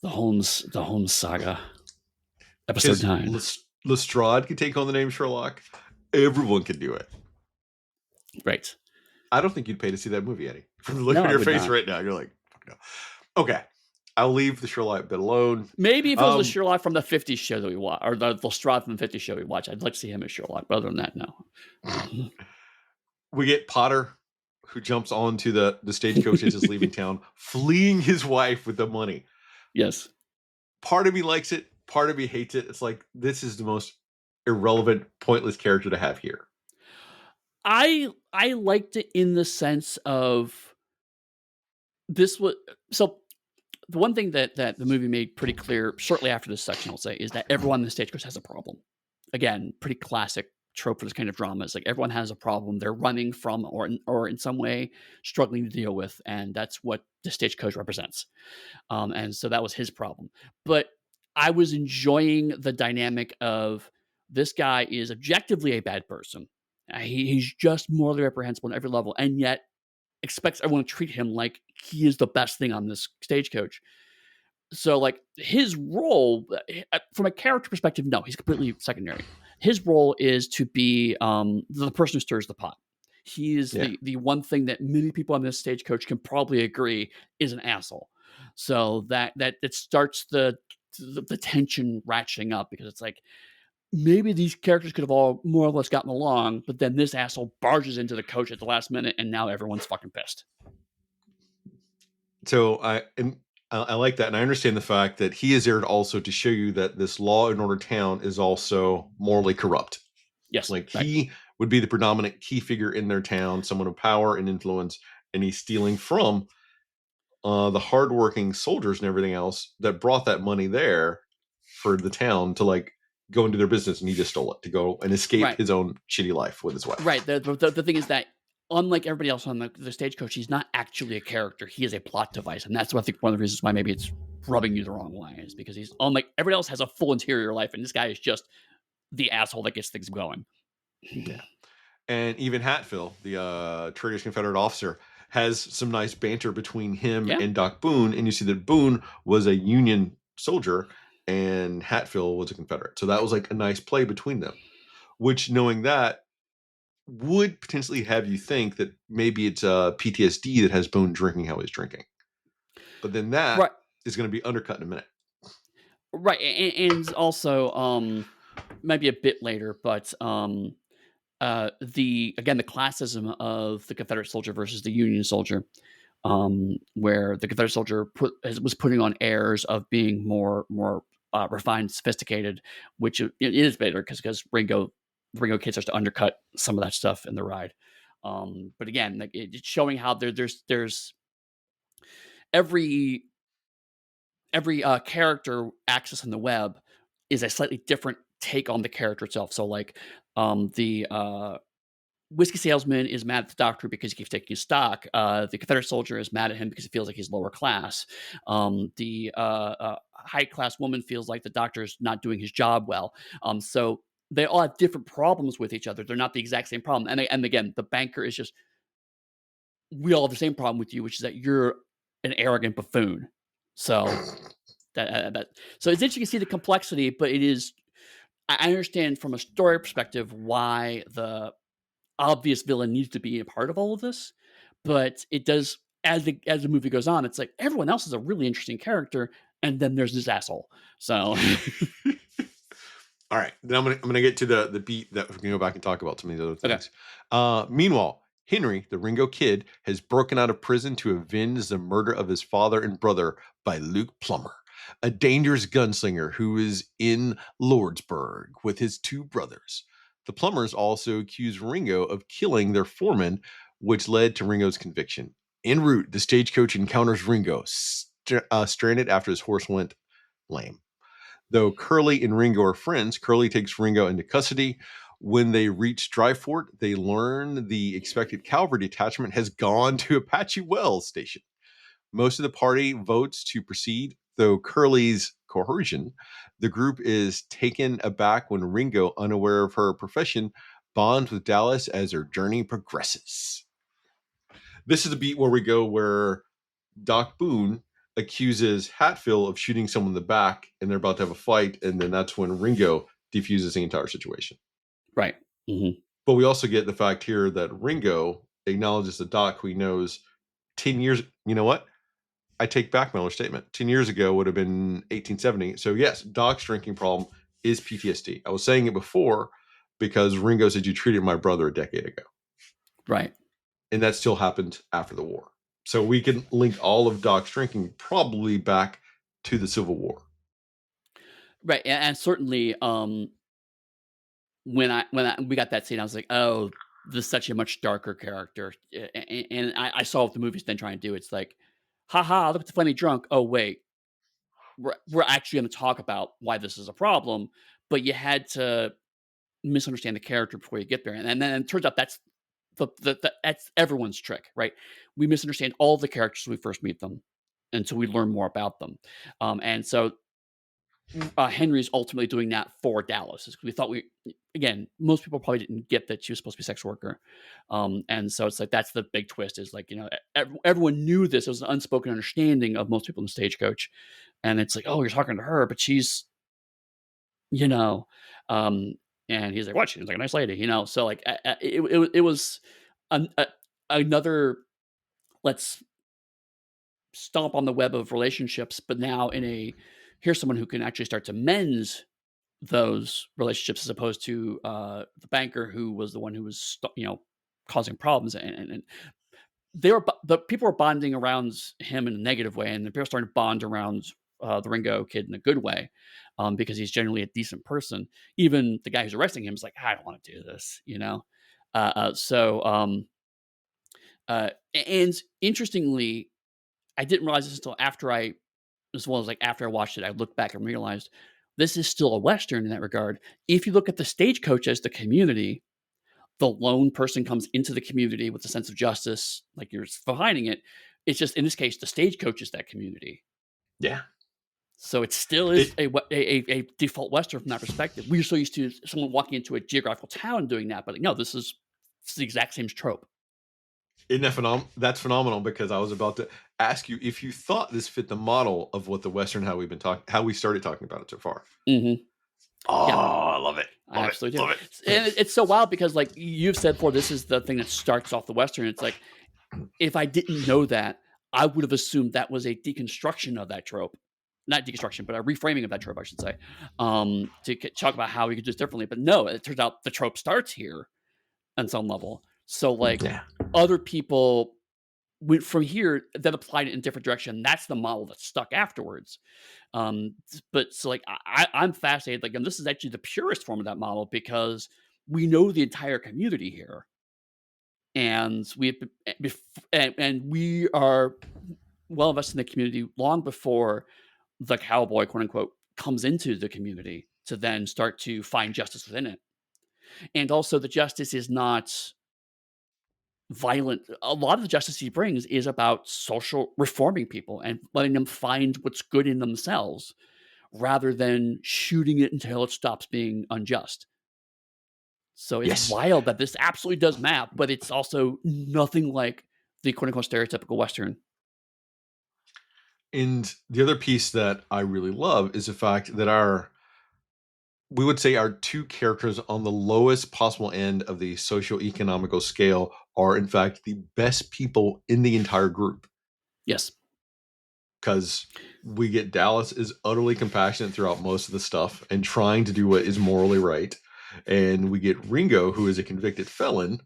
The Holmes saga, episode Because 9. Lestrade could take on the name Sherlock. Everyone could do it. Right. I don't think you'd pay to see that movie, Eddie. From the look No, on I your would face not. right now, you're like, fuck no. Okay, I'll leave the Sherlock bit alone. Maybe if it was the Um, Sherlock from the '50s show that we watch, or the Lestrade from the '50s show we watch, I'd like to see him as Sherlock. But other than that, no. we get Potter, who jumps onto the stagecoach as is leaving town, fleeing his wife with the money. Yes. Part of me likes it, part of me hates it. It's like this is the most irrelevant, pointless character to have here. I liked it in the sense of this was so the one thing that the movie made pretty clear shortly after this section, I'll say, is that everyone in the stagecoach has a problem. Again, pretty classic trope for this kind of drama. Is like everyone has a problem they're running from, or in some way struggling to deal with, and that's what the stagecoach represents. And so that was his problem. But I was enjoying the dynamic of this guy is objectively a bad person. He's just morally reprehensible on every level, and yet expects everyone to treat him like he is the best thing on this stagecoach. So, like, his role, from a character perspective, no, he's completely secondary. His role is to be the person who stirs the pot. He is Yeah. the one thing that many people on this stagecoach can probably agree is an asshole. So that starts the tension ratcheting up, because it's like maybe these characters could have all more or less gotten along, but then this asshole barges into the coach at the last minute, and now everyone's fucking pissed. So I like that, and I understand the fact that he is there also to show you that this law and order town is also morally corrupt. Yes, Like right, he would be the predominant key figure in their town, someone of power and influence, and he's stealing from the hardworking soldiers and everything else that brought that money there for the town to like go into their business, and he just stole it to go and escape right. his own shitty life with his wife. Right. The thing is that unlike everybody else on the stagecoach, he's not actually a character. He is a plot device, and that's what I think one of the reasons why maybe it's rubbing you the wrong way is because he's unlike everybody else has a full interior life, and this guy is just the asshole that gets things going. Yeah. And even Hatfield, the British Confederate officer, has some nice banter between him Yeah. and Doc Boone, and you see that Boone was a Union soldier and Hatfield was a Confederate. So that was like a nice play between them. Which, knowing that, would potentially have you think that maybe it's PTSD that has Boone drinking how he's drinking. But then Right. that is going to be undercut in a minute. Right. And also, might be a bit later, but the classism of the Confederate soldier versus the Union soldier, where the Confederate soldier was putting on airs of being more refined, sophisticated, which it is better because Ringo Kid starts to undercut some of that stuff in the ride. But again, like it's showing how there's every character access in the web is a slightly different take on the character itself. So like the whiskey salesman is mad at the doctor because he keeps taking his stock. The Confederate soldier is mad at him because he feels like he's lower class. The high class woman feels like the doctor's not doing his job well. So they all have different problems with each other. They're not the exact same problem. And again, the banker is just, we all have the same problem with you, which is that you're an arrogant buffoon. So so it's interesting to see the complexity, but it is. I understand from a story perspective why the obvious villain needs to be a part of all of this, but it does as the movie goes on, it's like everyone else is a really interesting character, and then there's this asshole. So All right, then I'm gonna get to the beat that we can go back and talk about some of these other okay, things. Meanwhile, Henry, the Ringo Kid, has broken out of prison to avenge the murder of his father and brother by Luke Plummer, a dangerous gunslinger who is in Lordsburg with his two brothers. The Plumbers also accuse Ringo of killing their foreman, which led to Ringo's conviction. En route, the stagecoach encounters Ringo, stranded after his horse went lame. Though Curly and Ringo are friends, Curly takes Ringo into custody. When they reach Dryfort, they learn the expected cavalry detachment has gone to Apache Wells Station. Most of the party votes to proceed, though Curly's coercion. The group is taken aback when Ringo, unaware of her profession, bonds with Dallas as their journey progresses. This is the beat where we go where Doc Boone accuses Hatfield of shooting someone in the back, and they're about to have a fight, and then that's when Ringo defuses the entire situation. right. Mm-hmm. But we also get the fact here that Ringo acknowledges the Doc, who he knows 10 years. You know what? I take back my other statement. 10 years ago would have been 1870. So, yes, Doc's drinking problem is PTSD. I was saying it before because Ringo said, you treated my brother a decade ago. Right. And that still happened after the war. So we can link all of Doc's drinking probably back to the Civil War. Right. And certainly, when we got that scene, I was like, oh, this is such a much darker character. And I saw what the movie's then trying to do. It's like, haha, look at the funny drunk. Oh wait, we're actually going to talk about why this is a problem. But you had to misunderstand the character before you get there, and then it turns out that's that's everyone's trick, right? We misunderstand all the characters when we first meet them until we learn more about them, and so Henry's ultimately doing that for Dallas. Is we thought again, most people probably didn't get that she was supposed to be a sex worker, and so it's like that's the big twist. Is like everyone knew this. It was an unspoken understanding of most people in the Stagecoach, and it's like, oh, you're talking to her, but she's you know, um, and he's like, "What?" She was like, "A nice lady," So like, it was another let's stomp on the web of relationships, but now in a here's someone who can actually start to mend those relationships as opposed to the banker who was the one who was causing problems and the people were bonding around him in a negative way, and the people starting to bond around the Ringo kid in a good way, because he's generally a decent person. Even the guy who's arresting him is like, I don't want to do this. Uh, uh, so, um, and interestingly, I didn't realize this until as well as like after I watched it, I looked back and realized this is still a Western in that regard. If you look at the Stagecoach as the community, the lone person comes into the community with a sense of justice, like you're defining it. It's just in this case, the Stagecoach is that community. Yeah. So it still is It, a default Western from that perspective. We're so used to someone walking into a geographical town doing that, but like, no, it's the exact same trope. isn't that that's phenomenal because I was about to ask you if you thought this fit the model of what the Western, how we started talking about it so far. Hmm. Oh, Yeah, I love it. I Love it. absolutely do. Love it. And it's so wild because like you've said before, this is the thing that starts off the Western. It's like, if I didn't know that, I would have assumed that was a deconstruction of that trope. Not deconstruction, but a reframing of that trope, I should say, talk about how we could do this differently. But no, it turns out the trope starts here on some level. So, like, Yeah. other people went from here that applied it in a different direction. That's the model that stuck afterwards. But so, like, I'm fascinated. Like, and this is actually the purest form of that model because we know the entire community here and and we are well invested in the community long before the cowboy, quote unquote, comes into the community to then start to find justice within it. And also, the justice is not violent. A lot of the justice he brings is about social reforming people and letting them find what's good in themselves rather than shooting it until it stops being unjust. So it's Yes. wild that this absolutely does map, but it's also nothing like the quote unquote stereotypical Western. And the other piece that I really love is the fact that we would say our two characters on the lowest possible end of the socio-economical scale are in fact the best people in the entire group. Yes. because we get Dallas is utterly compassionate throughout most of the stuff and trying to do what is morally right, and we get Ringo, who is a convicted felon,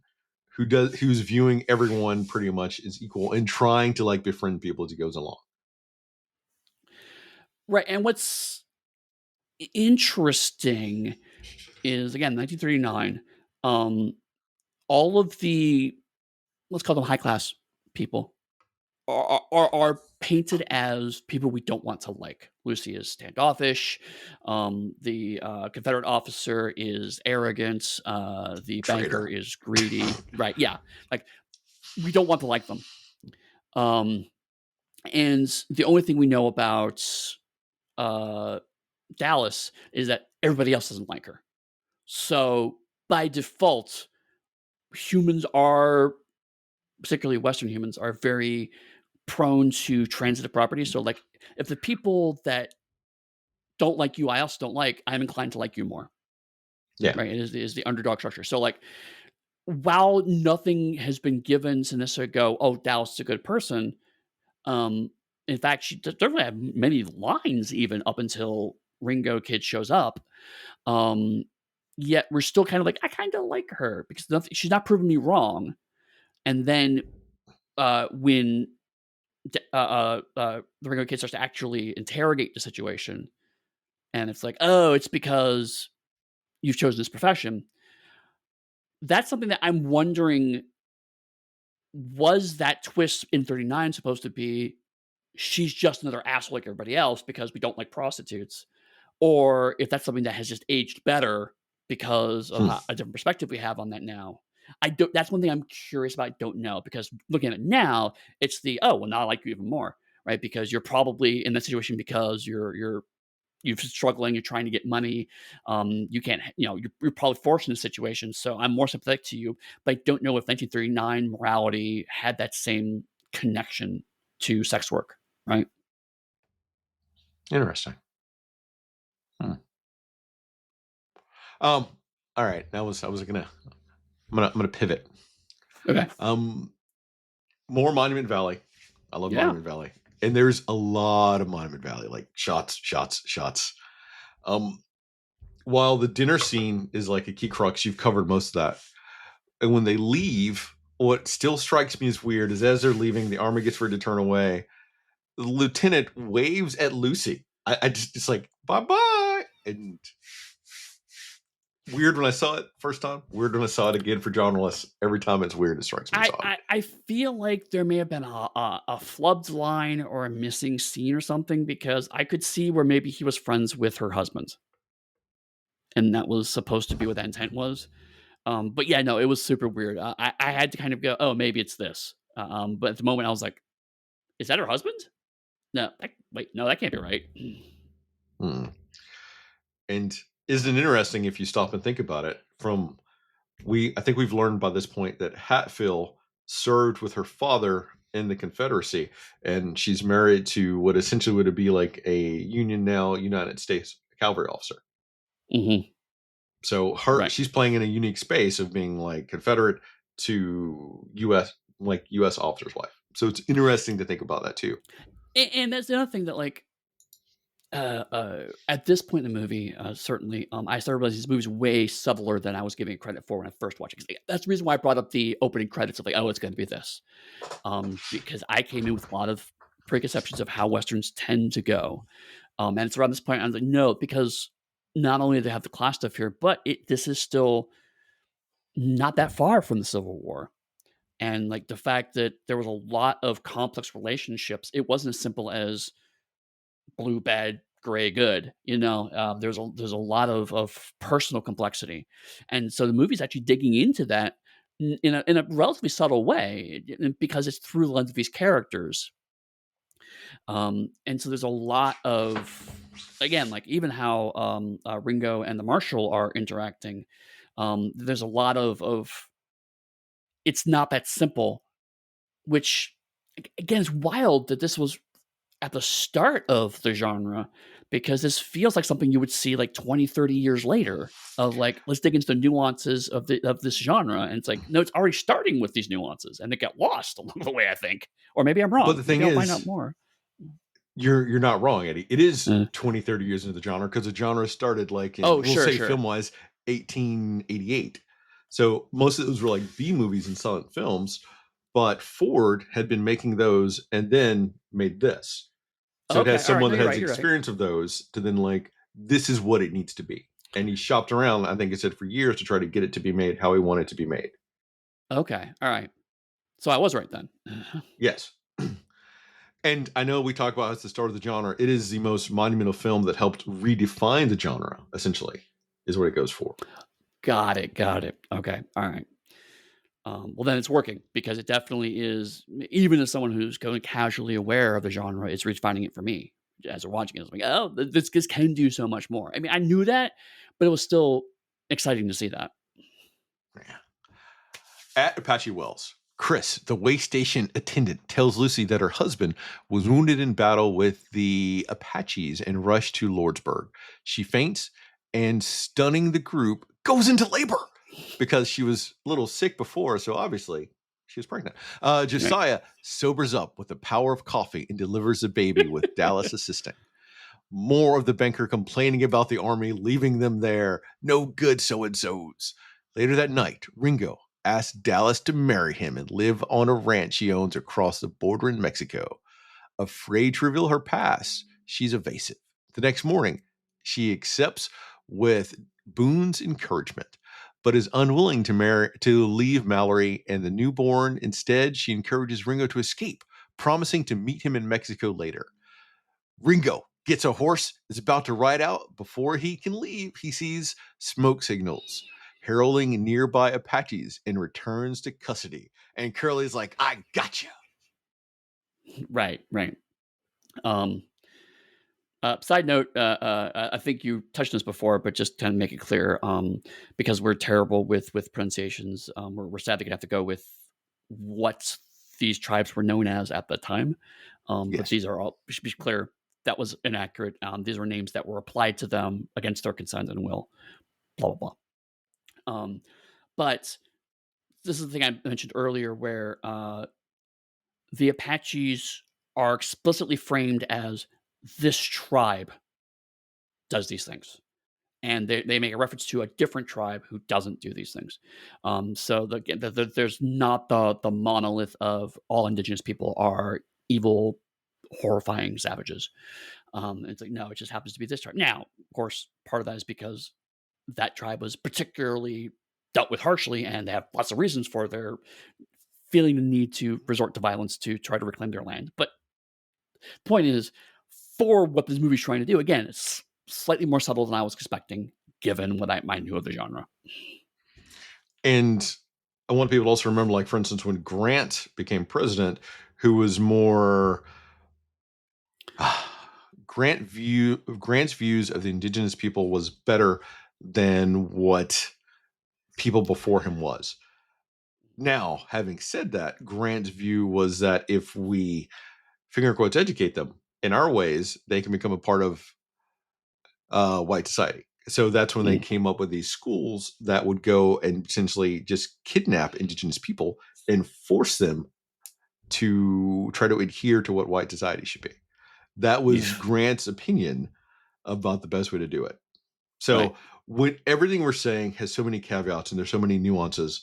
who's viewing everyone pretty much as equal and trying to like befriend people as he goes along. Right. And what's interesting is, again, 1939. All of the, let's call them high class people, are painted as people we don't want to like. Lucy is standoffish. The Confederate officer is arrogant. The banker Traitor. is greedy. Right? Yeah. Like, we don't want to like them. Um, and the only thing we know about uh, Dallas is that everybody else doesn't like her. So by default, humans are, particularly Western humans, are very prone to transitive properties. So, like, if the people that don't like you, I also don't like, I'm inclined to like you more. Yeah. Right? It is the underdog structure. So, like, while nothing has been given to necessarily go, oh, Dallas is a good person. Um, in fact, she doesn't have many lines even up until Ringo Kid shows up. Um, Yet we're still kind of like, I kind of like her because nothing, she's not proving me wrong. And then when the Ringo Kid starts to actually interrogate the situation, and it's like, oh, it's because you've chosen this profession. That's something that I'm wondering, was that twist in 39 supposed to be she's just another asshole like everybody else because we don't like prostitutes? Or if that's something that has just aged better because of Hmm. a different perspective we have on that now. I don't. That's one thing I'm curious about. I don't know, because looking at it now, it's the, oh, well, now I like you even more, right? Because you're probably in that situation because you're struggling, you're trying to get money, you can't, you're probably forced in a situation. So I'm more sympathetic to you, but I don't know if 1939 morality had that same connection to sex work, right? Interesting. Hmm. Um. All right. I'm gonna pivot. Okay. Um. More Monument Valley. I love Yeah. Monument Valley, and there's a lot of Monument Valley, like shots, shots, shots. Um. While the dinner scene is like a key crux, you've covered most of that. And when they leave, what still strikes me as weird is as they're leaving, the army gets ready to turn away. The lieutenant waves at Lucy. I just it's like bye bye, and weird when I saw it first time. Weird when I saw it again for John Willis. Every time it's weird, it strikes me as I, odd. I, I feel like there may have been a flubbed line or a missing scene or something, because I could see where maybe he was friends with her husband, and that was supposed to be what that intent was. But yeah, no, it was super weird. I had to kind of go, oh, maybe it's this. But at the moment, I was like, is that her husband? No, wait, no, that can't be right. Hmm. And isn't it interesting if you stop and think about it? I think we've learned by this point that Hatfield served with her father in the Confederacy, and she's married to what essentially would be like a Union now United States cavalry officer. Hmm. So Right. she's playing in a unique space of being like Confederate to U.S. like U.S. officer's wife. So it's interesting to think about that too. And that's the other thing that, like, at this point in the movie, certainly, I started realizing this movie's way subtler than I was giving it credit for when I first watched it. 'Cause that's the reason why I brought up the opening credits of, like, oh, it's going to be this, because I came in with a lot of preconceptions of how westerns tend to go, and it's around this point I was like, no, because not only do they have the class stuff here, but this is still not that far from the Civil War. And, like, the fact that there was a lot of complex relationships, it wasn't as simple as blue bad, gray good. There's a lot of personal complexity, and so the movie's actually digging into that in a relatively subtle way, because it's through the lens of these characters. And so there's a lot of, again, like, even how Ringo and the Marshal are interacting. There's a lot of it's not that simple, which, again, is wild that this was at the start of the genre, because this feels like something you would see like 20, 30 years later of like, let's dig into the nuances of this genre. And it's like, no, it's already starting with these nuances and they get lost along the way, I think. Or maybe I'm But wrong. the thing Maybe I'll find out is, more. you're not wrong, Eddie. It is Uh, 20, 30 years into the genre because the genre started like in, oh, we'll sure, say sure. film wise, 1888. So most of those were like B movies and silent films, but Ford had been making those and then made this. So it Okay. has All right. someone No, that you're has right. You're right. experience of those to then like, this is what it needs to be. And he shopped around, I think it said for years to try to get it to be made how he wanted it to be made. Okay. All right. So I was right then. Yes. And I know we talk about how it's the start of the genre. It is the most monumental film that helped redefine the genre, essentially, is what it goes for. Got it. Got it. Okay. All right. Well, then it's working because it definitely is. Even as someone who's going casually aware of the genre, it's redefining it for me as we're watching it. It's like, oh, this can do so much more. I mean, I knew that, but it was still exciting to see that. Yeah. At Apache Wells, Chris, the way station attendant, tells Lucy that her husband was wounded in battle with the Apaches and rushed to Lordsburg. She faints and, stunning the group, goes into labor because she was a little sick before, so obviously she was pregnant. Right. Josiah sobers up with the power of coffee and delivers the baby with Dallas assisting. More of the banker complaining about the army leaving them there. No good so and so's. Later that night, Ringo asks Dallas to marry him and live on a ranch he owns across the border in Mexico. Afraid to reveal her past, she's evasive. The next morning, she accepts with Boone's encouragement, but is unwilling to leave Mallory and the newborn. Instead, she encourages Ringo to escape, promising to meet him in Mexico later. Ringo gets a horse, is about to ride out. Before he can leave, he sees smoke signals heralding nearby Apaches and returns to custody. And Curly's like, I got you. Right. Right. Um, Side note, I think you touched on this before, but just to make it clear, because we're terrible with pronunciations, we're sadly gonna have to go with what these tribes were known as at the time. But Yes. these are all should be clear that was inaccurate. These were names that were applied to them against their consent and will. Blah blah blah. But this is the thing I mentioned earlier, where the Apaches are explicitly framed as this tribe does these things. And they make a reference to a different tribe who doesn't do these things. So there's not the monolith of all indigenous people are evil, horrifying savages. It's like, no, it just happens to be this tribe. Now, of course, part of that is because that tribe was particularly dealt with harshly, and they have lots of reasons for their feeling the need to resort to violence to try to reclaim their land. But the point is, for what this movie's trying to do, again, it's slightly more subtle than I was expecting, given what I knew of the genre. And I want people to also remember, like, for instance, when Grant became president, who was more Grant's views of the indigenous people was better than what people before him was. Now, having said that, Grant's view was that if we, finger quotes, educate them in our ways, they can become a part of white society. So that's when they Mm, came up with these schools that would go and essentially just kidnap indigenous people and force them to try to adhere to what white society should be. That was yeah, Grant's opinion about the best way to do it. right, So when everything we're saying has so many caveats and there's so many nuances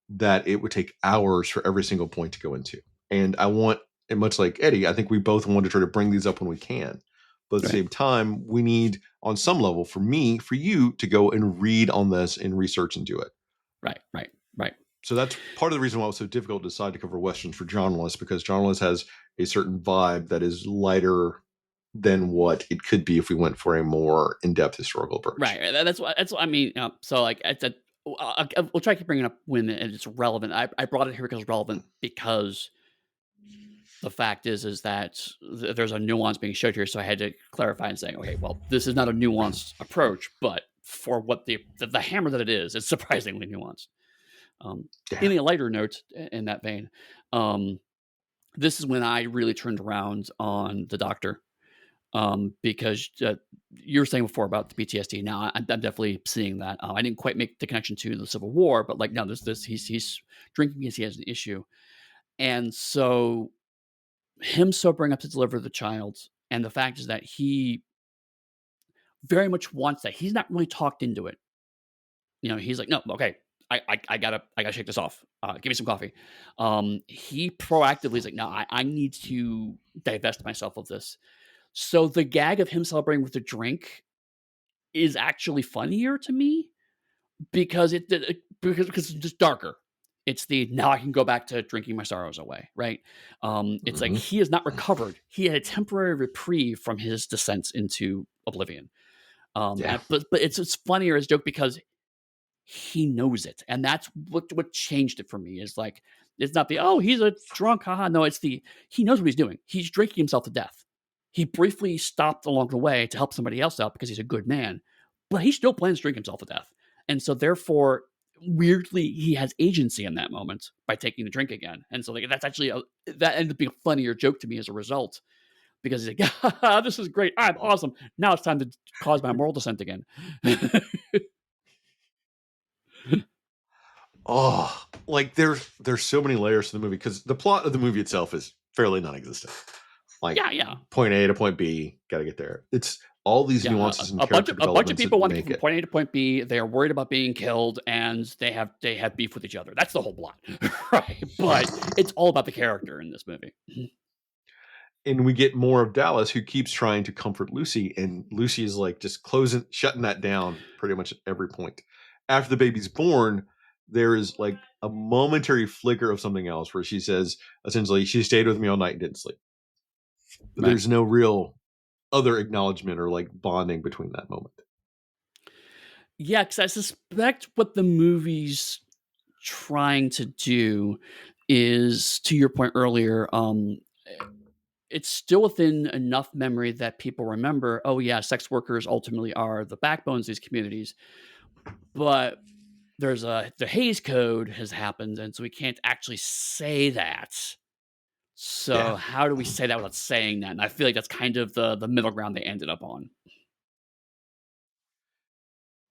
that it would take hours for every single point to go into. And I want, and much like Eddie, I think we both want to try to bring these up when we can. But at the right, same time, we need, on some level, for me, for you to go and read on this and research and do it. right, right, right, So that's part of the reason why it was so difficult to decide to cover westerns for journalists, because journalists has a certain vibe that is lighter than what it could be if we went for a more in-depth historical approach. right. That's what I mean. So like I said, we'll try to keep bringing up when it's relevant. I brought it here because it's relevant because the fact is that there's a nuance being showed here. So I had to clarify and saying, okay, well, this is not a nuanced approach, but for what the hammer that it is, it's surprisingly nuanced. Yeah. In a lighter note, in that vein, um, this is when I really turned around on the Doctor. because you were saying before about the PTSD. Now I'm definitely seeing that. I didn't quite make the connection to the Civil War, but like, no, this he's drinking because he has an issue, and so him sobering up to deliver the child, and the fact is that he very much wants that. He's not really talked into it. He's like, no, okay, I gotta shake this off. Give me some coffee. He proactively is like, no, I need to divest myself of this. So the gag of him celebrating with a drink is actually funnier to me because because it's just darker. It's the now I can go back to drinking my sorrows away, right? It's like Mhm. he has not recovered. He had a temporary reprieve from his descent into oblivion. Yeah. But it's funnier as a joke because he knows it, and that's what changed it for me. Is like it's not the oh he's a drunk, haha. No, it's the he knows what he's doing. He's drinking himself to death. He briefly stopped along the way to help somebody else out because he's a good man, but he still plans to drink himself to death, and so therefore, weirdly, he has agency in that moment by taking the drink again. And so like that's actually that ended up being a funnier joke to me as a result because he's like, "This is great. I'm awesome. Now it's time to cause my moral descent again." Oh, like there's so many layers to the movie because the plot of the movie itself is fairly non-existent. Like Yeah, yeah. point A to point B, got to get there. It's all these Yeah, nuances and a bunch character of a bunch of developments that people want to get make from it. point A to point B. They are worried about being killed, and they have beef with each other. That's the whole plot, right? But it's all about the character in this movie. And we get more of Dallas who keeps trying to comfort Lucy, and Lucy is like just shutting that down pretty much at every point. After the baby's born, there is like a momentary flicker of something else where she says essentially she stayed with me all night and didn't sleep. But Right? there's no real other acknowledgement or like bonding between that moment. Yeah, because I suspect what the movie's trying to do is, to your point earlier, it's still within enough memory that people remember. Oh yeah, sex workers ultimately are the backbones of these communities, but the Hayes Code has happened, and so we can't actually say that. Yeah. So how do we say that without saying that? And I feel like that's kind of the middle ground they ended up on.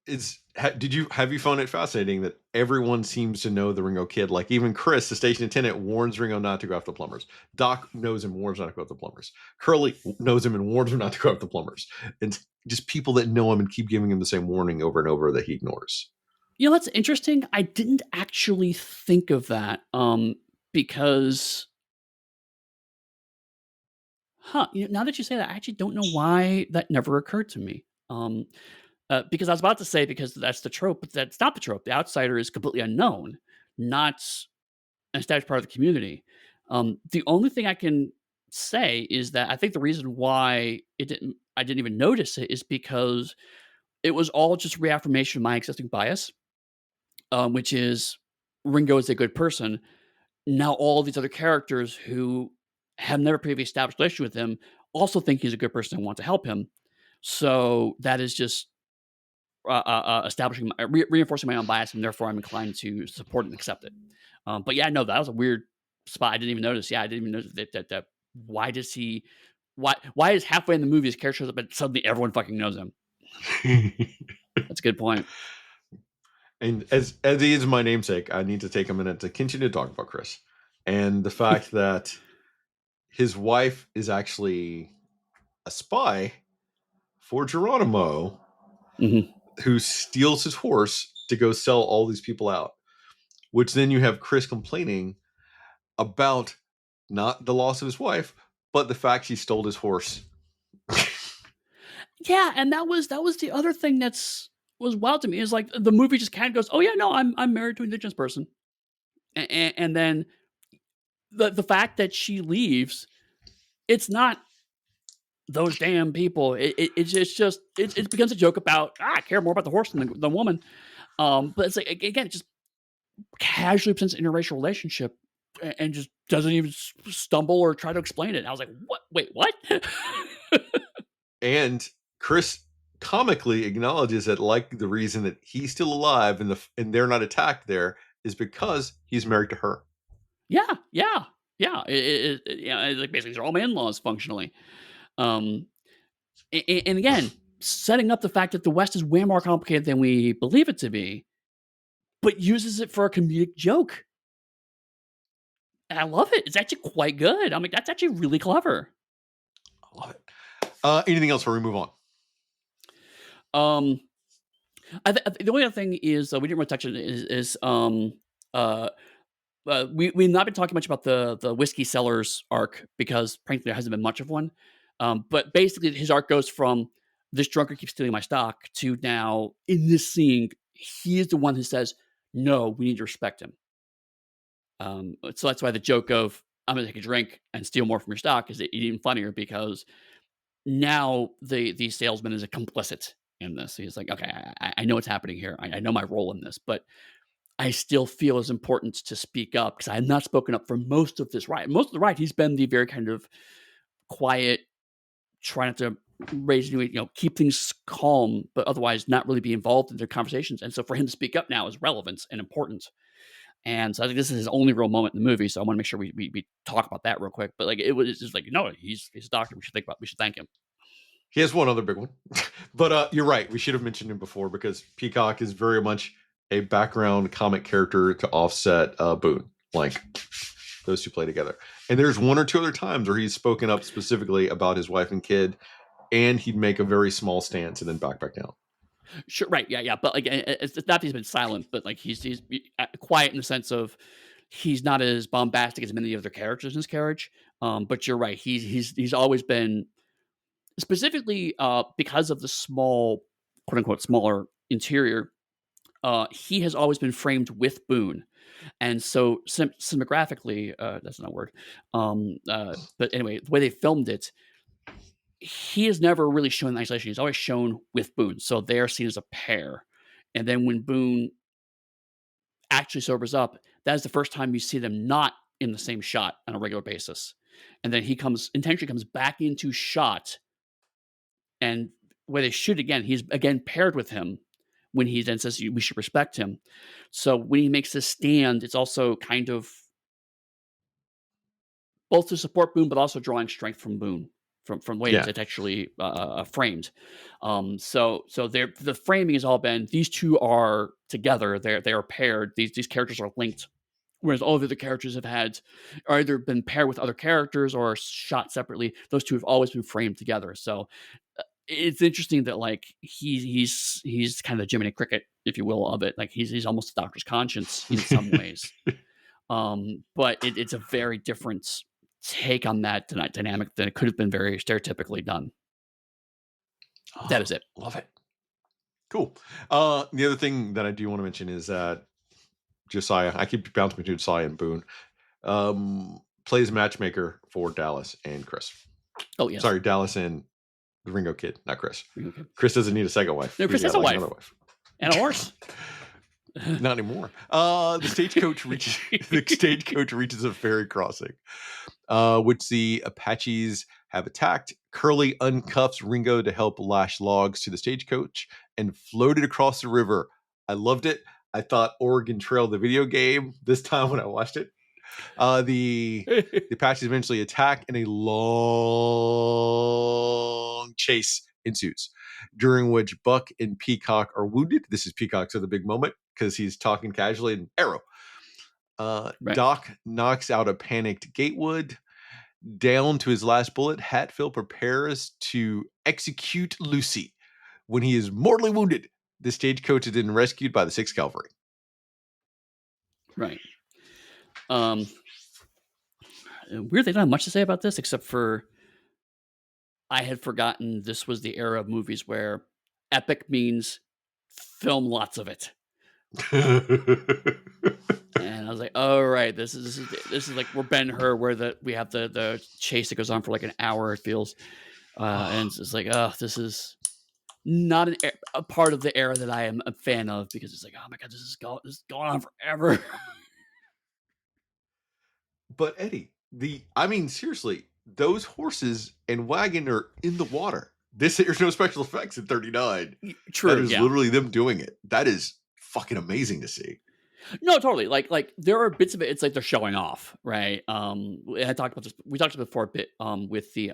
Did you have you found it fascinating that everyone seems to know the Ringo Kid? Like even Chris, the station attendant, warns Ringo not to go after the plumbers. Doc knows him, warns not to go after the plumbers. Curly knows him and warns him not to go after the plumbers. And just people that know him and keep giving him the same warning over and over that he ignores. That's interesting. I didn't actually think of that, because now that you say that, I actually don't know why that never occurred to me. Because I was about to say because that's the trope, but that's not the trope. The outsider is completely unknown, not an established part of the community. The only thing I can say is that I think the reason why I didn't even notice it is because it was all just reaffirmation of my existing bias, which is Ringo is a good person. Now all these other characters who have never previously established a relationship with him also think he's a good person and want to help him. So that is just establishing, reinforcing my own bias, and therefore I'm inclined to support and accept it. But yeah, no, that was a weird spot. I didn't even notice. Yeah, I didn't even notice that. Why does he? Why is halfway in the movie his character shows up and suddenly everyone fucking knows him? That's a good point. And as he is my namesake, I need to take a minute to continue to talk about Chris and the fact that his wife is actually a spy for Geronimo, Hmm. who steals his horse to go sell all these people out. Which then you have Chris complaining about not the loss of his wife, but the fact she stole his horse. Yeah, and that was the other thing was wild to me is like the movie just kind of goes, oh yeah, no, I'm married to an indigenous person, and then the fact that she leaves, it's not those damn people. It becomes a joke about I care more about the horse than the woman. But it's like again, it just casually presents an interracial relationship and just doesn't even stumble or try to explain it. And I was like, what? Wait, what? And Chris comically acknowledges that, like, the reason that he's still alive and they're not attacked there is because he's married to her. Yeah, yeah, yeah. It's like basically they're all my in-laws functionally. Um, And again, setting up the fact that the West is way more complicated than we believe it to be, but uses it for a comedic joke. And I love it. It's actually quite good. I'm like, that's actually really clever. I love it. Anything else before we move on? Um, the only other thing is we didn't really touch on it is uh we've not been talking much about the whiskey sellers arc because frankly there hasn't been much of one. But basically his arc goes from this drunker keeps stealing my stock to now in this scene he is the one who says no, we need to respect him. So that's why the joke of I'm gonna take a drink and steal more from your stock is even funnier because now the salesman is a complicit in this. He's like, okay, I know what's happening here. I know my role in this, but I still feel it's important to speak up because I have not spoken up for most of this ride. Most of the ride, he's been the very kind of quiet, trying to raise, keep things calm, but otherwise not really be involved in their conversations. And so for him to speak up now is relevant and important. And so I think this is his only real moment in the movie. So I want to make sure we talk about that real quick. But like it was just like, no, he's a doctor. We should thank him. He has one other big one, but you're right. We should have mentioned him before because Peacock is very much a background comic character to offset Boone. Like those two play together. And there's one or two other times where he's spoken up specifically about his wife and kid, and he'd make a very small stance and then back down. Sure, right, yeah. But like, it's not that he's been silent, but like he's quiet in the sense of he's not as bombastic as many other characters in his carriage. But you're right. He's always been specifically because of the small, quote unquote, smaller interior. He has always been framed with Boone, and so cinemagraphically, that's not a word. But anyway, the way they filmed it, he has never really shown in isolation. He's always shown with Boone, so they're seen as a pair. And then when Boone actually sobers up, that is the first time you see them not in the same shot on a regular basis. And then he intentionally comes back into shot, and where they shoot again, he's again paired with him when he then says we should respect him. So when he makes this stand, it's also kind of both to support Boone, but also drawing strength from Boone from the way Yeah. it's actually framed. So the framing has all been these two are together. They are paired. These characters are linked. Whereas all the other characters have had either been paired with other characters or shot separately. Those two have always been framed together. So it's interesting that like he's kind of the Jiminy Cricket, if you will, of it. Like he's almost a doctor's conscience in some ways. But it's a very different take on that dynamic than it could have been very stereotypically done. That is it. Love it. Cool. The other thing that I do want to mention is that Josiah, I keep bouncing between Josiah and Boone, plays matchmaker for Dallas and Chris. Oh, yes. Sorry, Dallas and the Ringo Kid, not Chris. Okay. Chris doesn't need a second wife. No, Chris has a wife. And a horse. Not anymore. The stagecoach reaches a ferry crossing, which the Apaches have attacked. Curly uncuffs Ringo to help lash logs to the stagecoach and floated across the river. I loved it. I thought Oregon Trail, the video game, this time when I watched it. The Apaches eventually attack and a long chase ensues, during which Buck and Peacock are wounded. This is Peacock's other big moment because he's talking casually and arrow. Right. Doc knocks out a panicked Gatewood. Down to his last bullet, Hatfield prepares to execute Lucy when he is mortally wounded. The stagecoach is then rescued by the 6th Cavalry. Right. Weirdly, not much to say about this except for I had forgotten this was the era of movies where epic means film lots of it. And I was like, "Oh right, this is like we're Ben-Hur, where we have the chase that goes on for like an hour. It feels, and it's like, oh, this is not a part of the era that I am a fan of because it's like, oh my god, this is going on forever." But Eddie, seriously, those horses and wagon are in the water. There's no special effects in 39. True, that is yeah. literally them doing it. That is fucking amazing to see. No, totally. Like there are bits of it. It's like they're showing off, right? I talked about this. We talked about it before a bit with the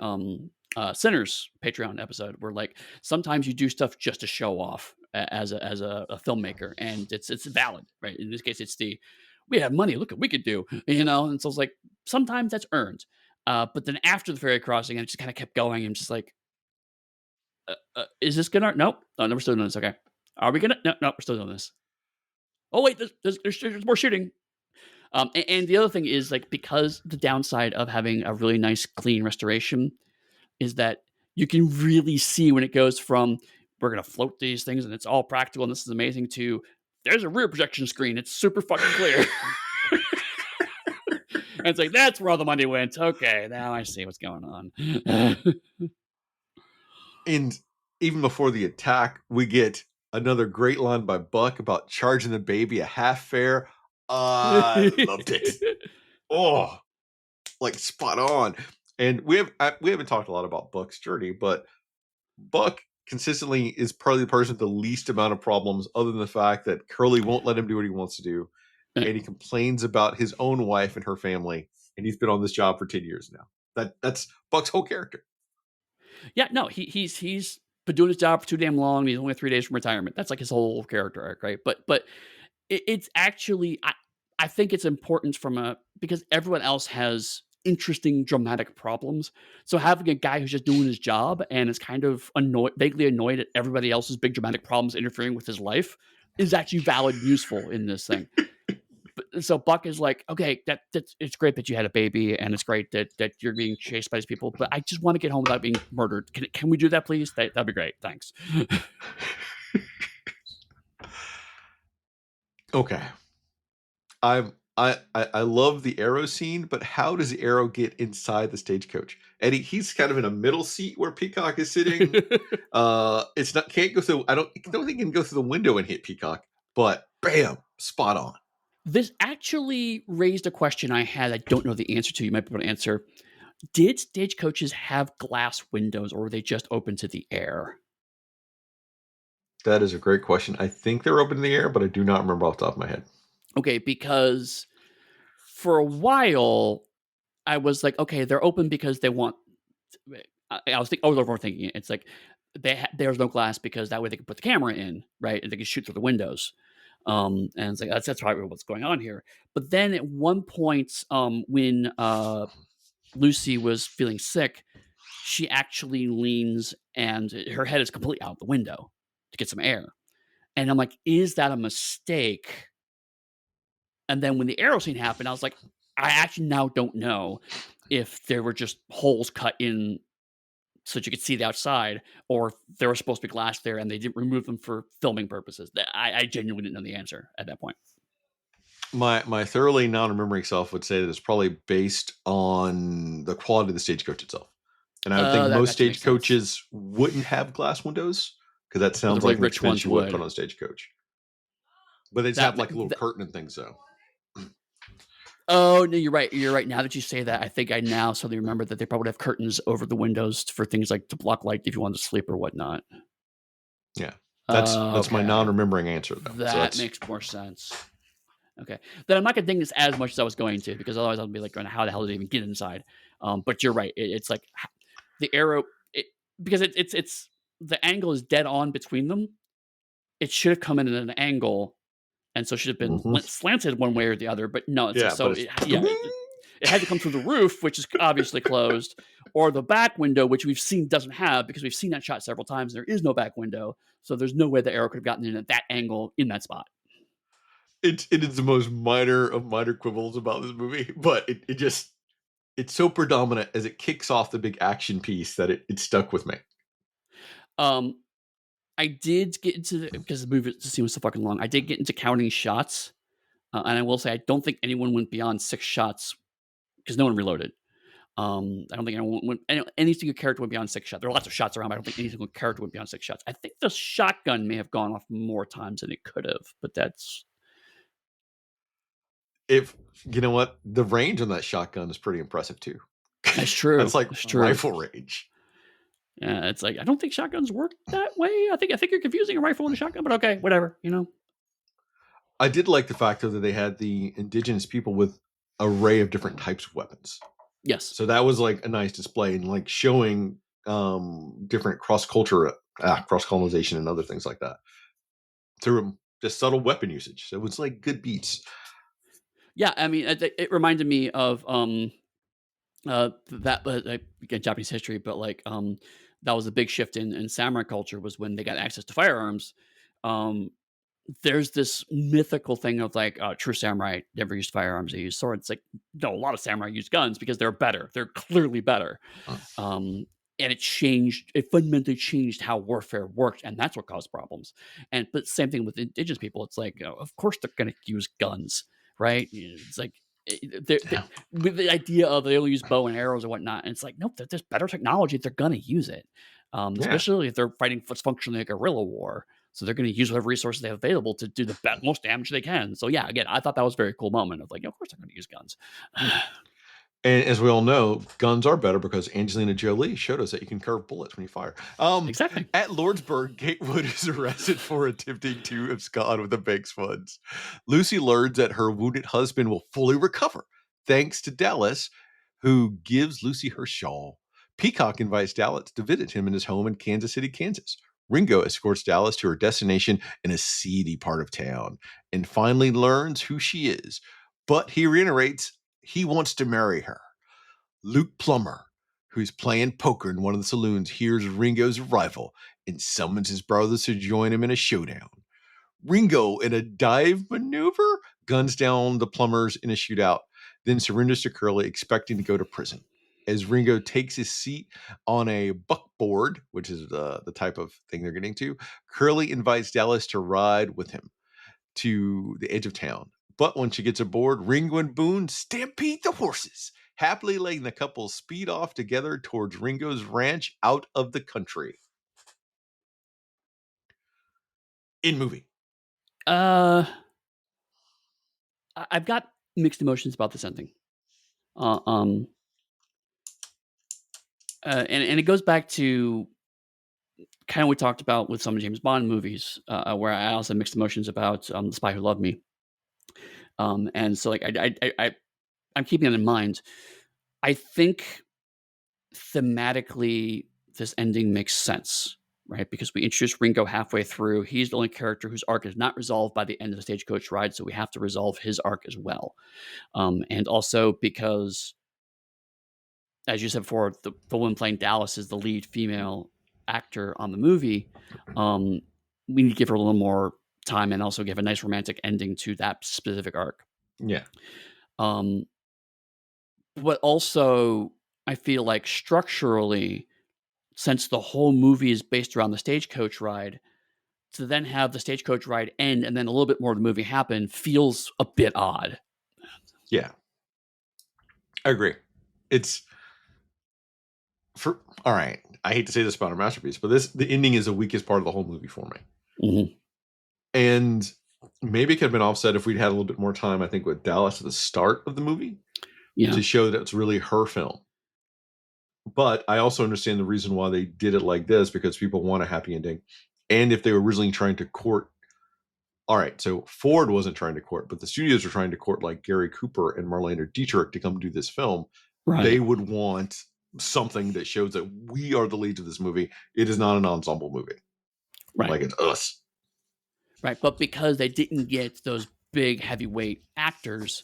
Sinners Patreon episode where like sometimes you do stuff just to show off as a filmmaker, and it's valid, right? In this case, it's the we have money. Look what we could do, you know. And so it's like sometimes that's earned, but then after the ferry crossing, it just kind of kept going, and just like, is this gonna? Nope, oh, no, we're still doing this. Okay, are we gonna? No, no, we're still doing this. Oh wait, there's more shooting. And the other thing is like because the downside of having a really nice clean restoration is that you can really see when it goes from we're gonna float these things and it's all practical and this is amazing to there's a rear projection screen. It's super fucking clear. And it's like that's where all the money went. Okay, now I see what's going on. And even before the attack, we get another great line by Buck about charging the baby a half fare. I loved it. Oh, like spot on. And we haven't talked a lot about Buck's journey, but Buck consistently is probably the person with the least amount of problems, other than the fact that Curly won't let him do what he wants to do, and he complains about his own wife and her family. And he's been on this job for 10 years now. That's Buck's whole character. Yeah, no, he's been doing his job for too damn long. He's only 3 days from retirement. That's like his whole character arc, right? But it's actually I think it's important from a because everyone else has interesting dramatic problems. So having a guy who's just doing his job and is kind of vaguely annoyed at everybody else's big dramatic problems interfering with his life is actually valid and useful in this thing. So Buck is like, okay, that's it's great that you had a baby, and it's great that you're being chased by these people, but I just want to get home without being murdered. Can we do that, please? That'd be great. Thanks. Okay. I love the Arrow scene, but how does Arrow get inside the stagecoach? Eddy, he's kind of in a middle seat where Peacock is sitting. It's not can't go through. I don't think he can go through the window and hit Peacock, but bam, spot on. This actually raised a question I had I don't know the answer to. You might be able to answer. Did stagecoaches have glass windows or were they just open to the air? That is a great question. I think they're open in the air, but I do not remember off the top of my head. Okay, because for a while I was like, okay, they're open because they want. I was overthinking it. It's like there's no glass because that way they can put the camera in, right, and they can shoot through the windows. And it's like that's probably what's going on here. But then at one point, when Lucy was feeling sick, she actually leans and her head is completely out the window to get some air. And I'm like, is that a mistake? And then when the arrow scene happened, I was like, I actually now don't know if there were just holes cut in so that you could see the outside, or if there was supposed to be glass there and they didn't remove them for filming purposes. I genuinely didn't know the answer at that point. My thoroughly non-remembering self would say that it's probably based on the quality of the stagecoach itself. And I would think That most actually makes sense. stagecoaches wouldn't have glass windows because that But the sounds really like an rich expense ones you would put would. on a stagecoach. But they just That, have like a little that curtain and things, though. Oh no, you're right. You're right. Now that you say that, I think I now suddenly remember that they probably have curtains over the windows for things like to block light if you want to sleep or whatnot. Yeah, that's my Okay, non-remembering answer though. So that that's makes more sense. Okay, then I'm not gonna ding this as much as I was going to because otherwise I'll be like, how the hell did it even get inside? But you're right. It's like the arrow, it, because it's the angle is dead on between them. It should have come in at an angle, and so it should have been mhm. slanted one way or the other. But no, it's like Yeah, but so. it's Yeah, it had to come through the roof, which is obviously closed, or the back window, which we've seen doesn't have because we've seen that shot several times. There is no back window, so there's no way the arrow could have gotten in at that angle in that spot. it is the most minor of minor quibbles about this movie, but it just it's so predominant as it kicks off the big action piece that it stuck with me. Um, I did get into because the movie scene was so fucking long. I did get into counting shots, and I will say I don't think anyone went beyond 6 shots because no one reloaded. I don't think anyone went, any single character went beyond 6 shots. There are lots of shots around, but I don't think any single character went beyond 6 shots. I think the shotgun may have gone off more times than it could have, but that's If you know what, the range on that shotgun is pretty impressive too. that's true. That's like That's true. rifle range. Yeah, it's like I don't think shotguns work that way. I think you're confusing a rifle and a shotgun, but okay, whatever. I did like the fact though that they had the indigenous people with array of different types of weapons. Yes. So that was like a nice display and like showing different cross colonization and other things like that through just subtle weapon usage. So it's like good beats. Yeah, I mean, it reminded me of, that like, again, Japanese history, but, like, that was a big shift in samurai culture was when they got access to firearms. Um, there's this mythical thing of, like, true samurai never used firearms, they used swords. Like, no, a lot of samurai use guns because they're better. They're clearly better. Uh, Um, and it fundamentally changed how warfare worked, and that's what caused problems. And but same thing with indigenous people. It's like, of course they're going to use guns, right? It's like yeah, with the idea of they'll use bow and arrows and whatnot. And it's like, nope, there's better technology. They're going to use it, yeah. especially if they're fighting what's functionally a guerrilla war. So they're going to use whatever resources they have available to do the most damage they can. So yeah, again, I thought that was a very cool moment of like, of course they're going to use guns. And as we all know, guns are better because Angelina Jolie showed us that you can curve bullets when you fire. Exactly. At Lordsburg, Gatewood is arrested for attempting to abscond with the bank's funds. Lucy learns that her wounded husband will fully recover thanks to Dallas, who gives Lucy her shawl. Peacock invites Dallas to visit him in his home in Kansas City, Kansas. Ringo escorts Dallas to her destination in a seedy part of town and finally learns who she is. But he reiterates he wants to marry her. Luke Plummer, who's playing poker in one of the saloons, hears Ringo's arrival and summons his brothers to join him in a showdown. Ringo, in a dive maneuver, guns down the Plumbers in a shootout, then surrenders to Curly, expecting to go to prison. As Ringo takes his seat on a buckboard, which is the type of thing they're getting to, Curly invites Dallas to ride with him to the edge of town. But when she gets aboard, Ringo and Boone stampede the horses, happily letting the couple speed off together towards Ringo's ranch out of the country. In movie. Uh, I've got mixed emotions about this ending. Uh, um, and it goes back to kind of what we talked about with some of James Bond movies, where I also had mixed emotions about The Spy Who Loved Me. And so like I'm keeping that in mind. I think thematically this ending makes sense, right? Because we introduce Ringo halfway through. He's the only character whose arc is not resolved by the end of the Stagecoach ride, so we have to resolve his arc as well. And also because, as you said before, the woman playing Dallas is the lead female actor on the movie. Um, we need to give her a little more time and also give a nice romantic ending to that specific arc. Yeah. Um, but also, I feel like structurally, since the whole movie is based around the Stagecoach ride, to then have the Stagecoach ride end and then a little bit more of the movie happen feels a bit odd. Yeah. I agree. It's for all right. I hate to say this about a masterpiece, but the ending is the weakest part of the whole movie for me. Mhm. And maybe it could have been offset if we'd had a little bit more time, I think, with Dallas at the start of the movie Yeah, to show that it's really her film. But I also understand the reason why they did it like this because people want a happy ending. And if they were originally trying to court, all right, so Ford wasn't trying to court, but the studios were trying to court like Gary Cooper and Marlene Dietrich to come do this film. They right, would want something that shows that we are the leads of this movie. It is not an ensemble movie. right, Like it's us. right. But because they didn't get those big heavyweight actors,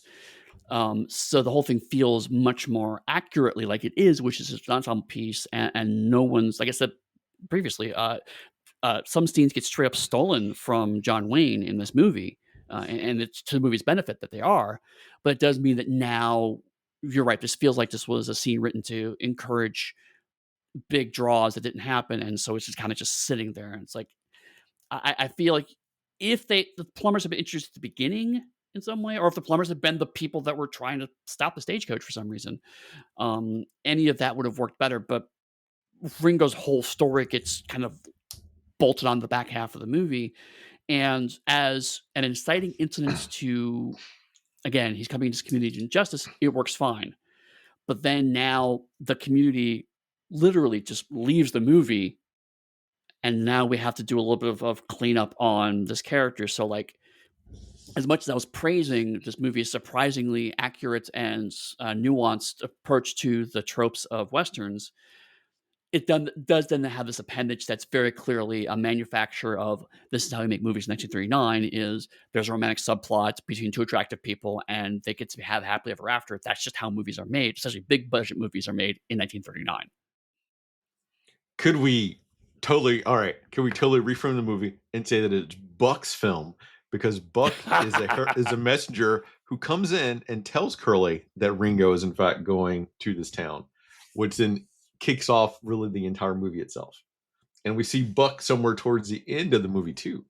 so the whole thing feels much more accurately like it is, which is an ensemble piece, and no one's like I said previously. Some scenes get straight up stolen from John Wayne in this movie, and it's to the movie's benefit that they are. But it does mean that now you're right. This feels like this was a scene written to encourage big draws that didn't happen, and so it's just kind of just sitting there. And it's like I feel like if the plumbers had been introduced at the beginning in some way, or if the plumbers had been the people that were trying to stop the stagecoach for some reason, any of that would have worked better. But Ringo's whole story gets kind of bolted on the back half of the movie, and as an inciting incident to, again, he's coming into this community injustice, it works fine. But then now the community literally just leaves the movie, and now we have to do a little bit of cleanup on this character. So, like, as much as I was praising this movie's surprisingly accurate and nuanced approach to the tropes of westerns, it does then have this appendage that's very clearly a manufacture of this is how we make movies in 1939 is there's a romantic subplot between two attractive people and they get to have happily ever after. That's just how movies are made, especially big budget movies are made in 1939. Could we totally all right, could we totally reframe the movie and say that it's Buck's film because Buck is a messenger who comes in and tells Curly that Ringo is in fact going to this town, which then kicks off really the entire movie itself. And we see Buck somewhere towards the end of the movie too.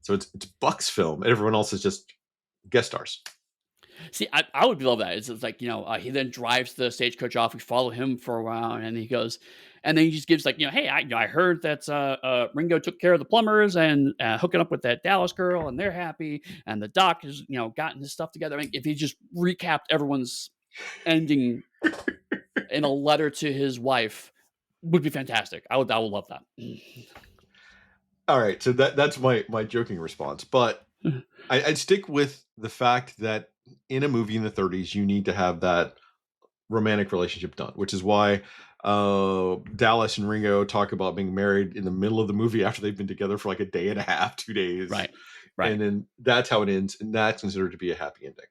So it's Buck's film, and everyone else is just guest stars. See, I would love that. It's like, he then drives the stagecoach off. We follow him for a while, and he goes, and then he just gives like, hey, I heard that Ringo took care of the plumbers and hooking up with that Dallas girl, and they're happy, and the doc has gotten his stuff together. I mean, if he just recapped everyone's ending in a letter to his wife, would be fantastic. I would love that. All right, so that's my joking response, but I'd stick with the fact that in a movie in the 30s, you need to have that romantic relationship done, which is why Dallas and Ringo talk about being married in the middle of the movie after they've been together for like a day and a half, 2 days. Right. And then that's how it ends. And that's considered to be a happy ending.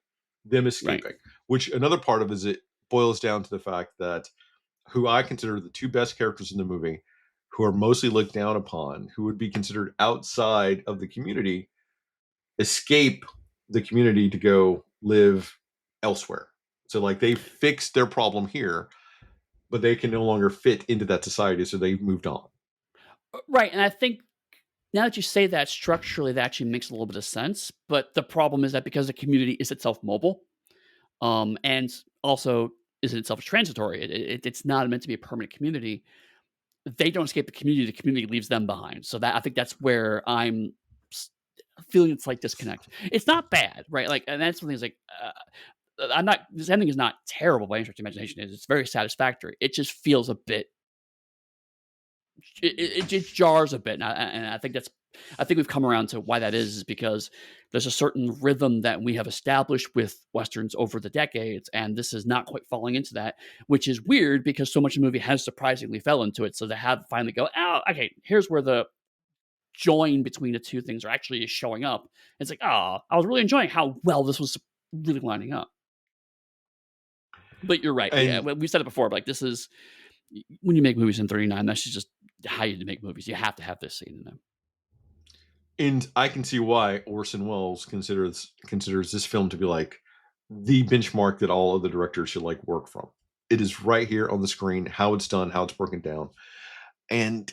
Them escaping, Right. which another part of it boils down to the fact that who I consider the two best characters in the movie, who are mostly looked down upon, who would be considered outside of the community, escape the community to go live elsewhere. So like they fixed their problem here, but they can no longer fit into that society, so they've moved on. Right. And I think now that you say that structurally, that actually makes a little bit of sense. But the problem is that because the community is itself mobile, and also is itself transitory, it's not meant to be a permanent community. They don't escape the community leaves them behind. So that I think that's where I'm feeling it's like disconnect. It's not bad, right? Like, and that's something is like, I'm not. This ending is not terrible by any stretch of imagination. It's very satisfactory. It just feels a bit. It just jars a bit, and I think that's. I think we've come around to why that is because there's a certain rhythm that we have established with westerns over the decades, and this is not quite falling into that, which is weird because so much of the movie has surprisingly fell into it. So to have finally go, oh, okay, here's where the join between the two things are actually showing up. It's like, oh, I was really enjoying how well this was really lining up. But you're right. Yeah, And we said it before. But like this is when you make movies in '39. That's just how you make movies. You have to have this scene in them. and I can see why Orson Welles considers this film to be like the benchmark that all other directors should like work from. It is right here on the screen, how it's done, how it's broken down. And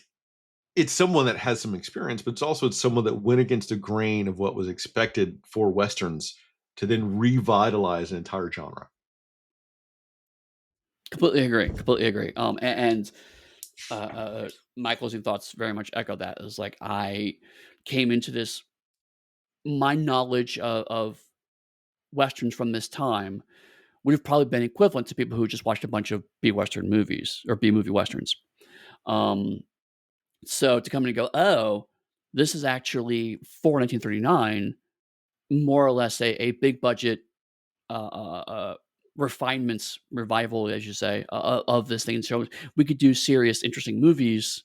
it's someone that has some experience, but it's someone that went against the grain of what was expected for westerns to then revitalize an entire genre. Completely agree. Completely agree. And my closing thoughts very much echo that. It was like I came into this. My knowledge of westerns from this time would have probably been equivalent to people who just watched a bunch of B western movies or B movie westerns. Um, so to come in and go, oh, this is actually for 1939, more or less a big budget refinements revival, as you say, of this thing. So we could do serious, interesting movies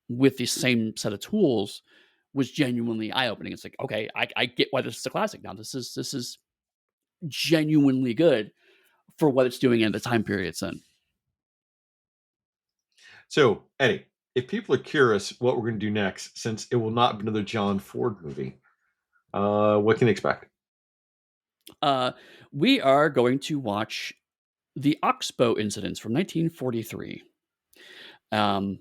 with the same set of tools was genuinely eye opening. It's like, okay, I get why this is a classic now. This is genuinely good for what it's doing in the time period it's in. So, Eddie, if people are curious what we're going to do next, since it will not be another John Ford movie, what can they expect? Uh, we are going to watch the Oxbow incidents from 1943. Um,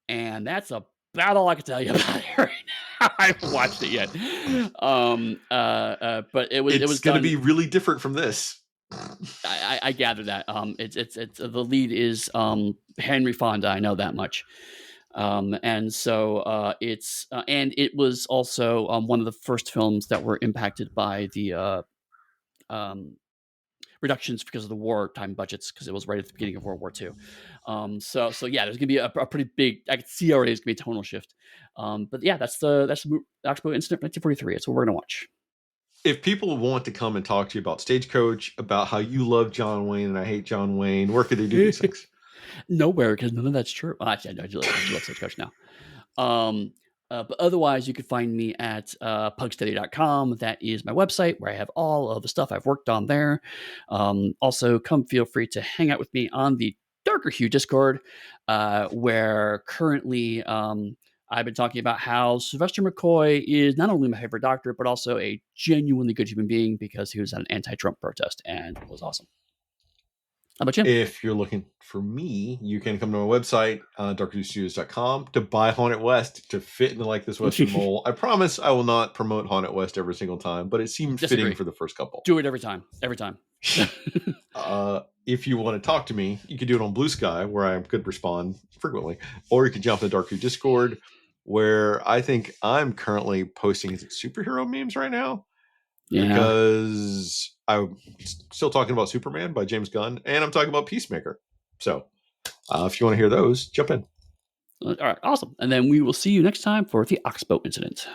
and that's about all I can tell you about it right now. I haven't watched it yet. But it It's was going to done. be really different from this. I gather that it's the lead is Henry Fonda. I know that much. And so it's and it was also one of the first films that were impacted by the um, reductions because of the wartime budgets because it was right at the beginning of World War II. So yeah, there's gonna be a pretty big. I can see already it's gonna be a tonal shift. But yeah, that's the Oxbow Incident 1943. That's what we're gonna watch. If people want to come and talk to you about Stagecoach, about how you love John Wayne and I hate John Wayne, where could they do these things? Nowhere, because none of that's true. Well, actually, I do love Stagecoach now. Um, but otherwise, you can find me at pugsteady.com. That is my website where I have all of the stuff I've worked on there. Also, come feel free to hang out with me on the Darker Hue Discord, where currently I've been talking about how Sylvester McCoy is not only my favorite doctor, but also a genuinely good human being because he was at an anti-Trump protest and was awesome. How about you? If you're looking for me, you can come to my website, darkerstudios.com, to buy Haunted West to fit into like this Western mold. I promise I will not promote Haunted West every single time, but it seemed fitting for the first couple. Do it every time. Every time. If you want to talk to me, you can do it on Blue Sky, where I could respond frequently, or you can jump to the Dark Hue Discord, where I think I'm currently posting superhero memes right now. Yeah. Because I'm still talking about Superman by James Gunn, and I'm talking about Peacemaker. So if you want to hear those, jump in. All right, awesome. And then we will see you next time for the Oxbow incident.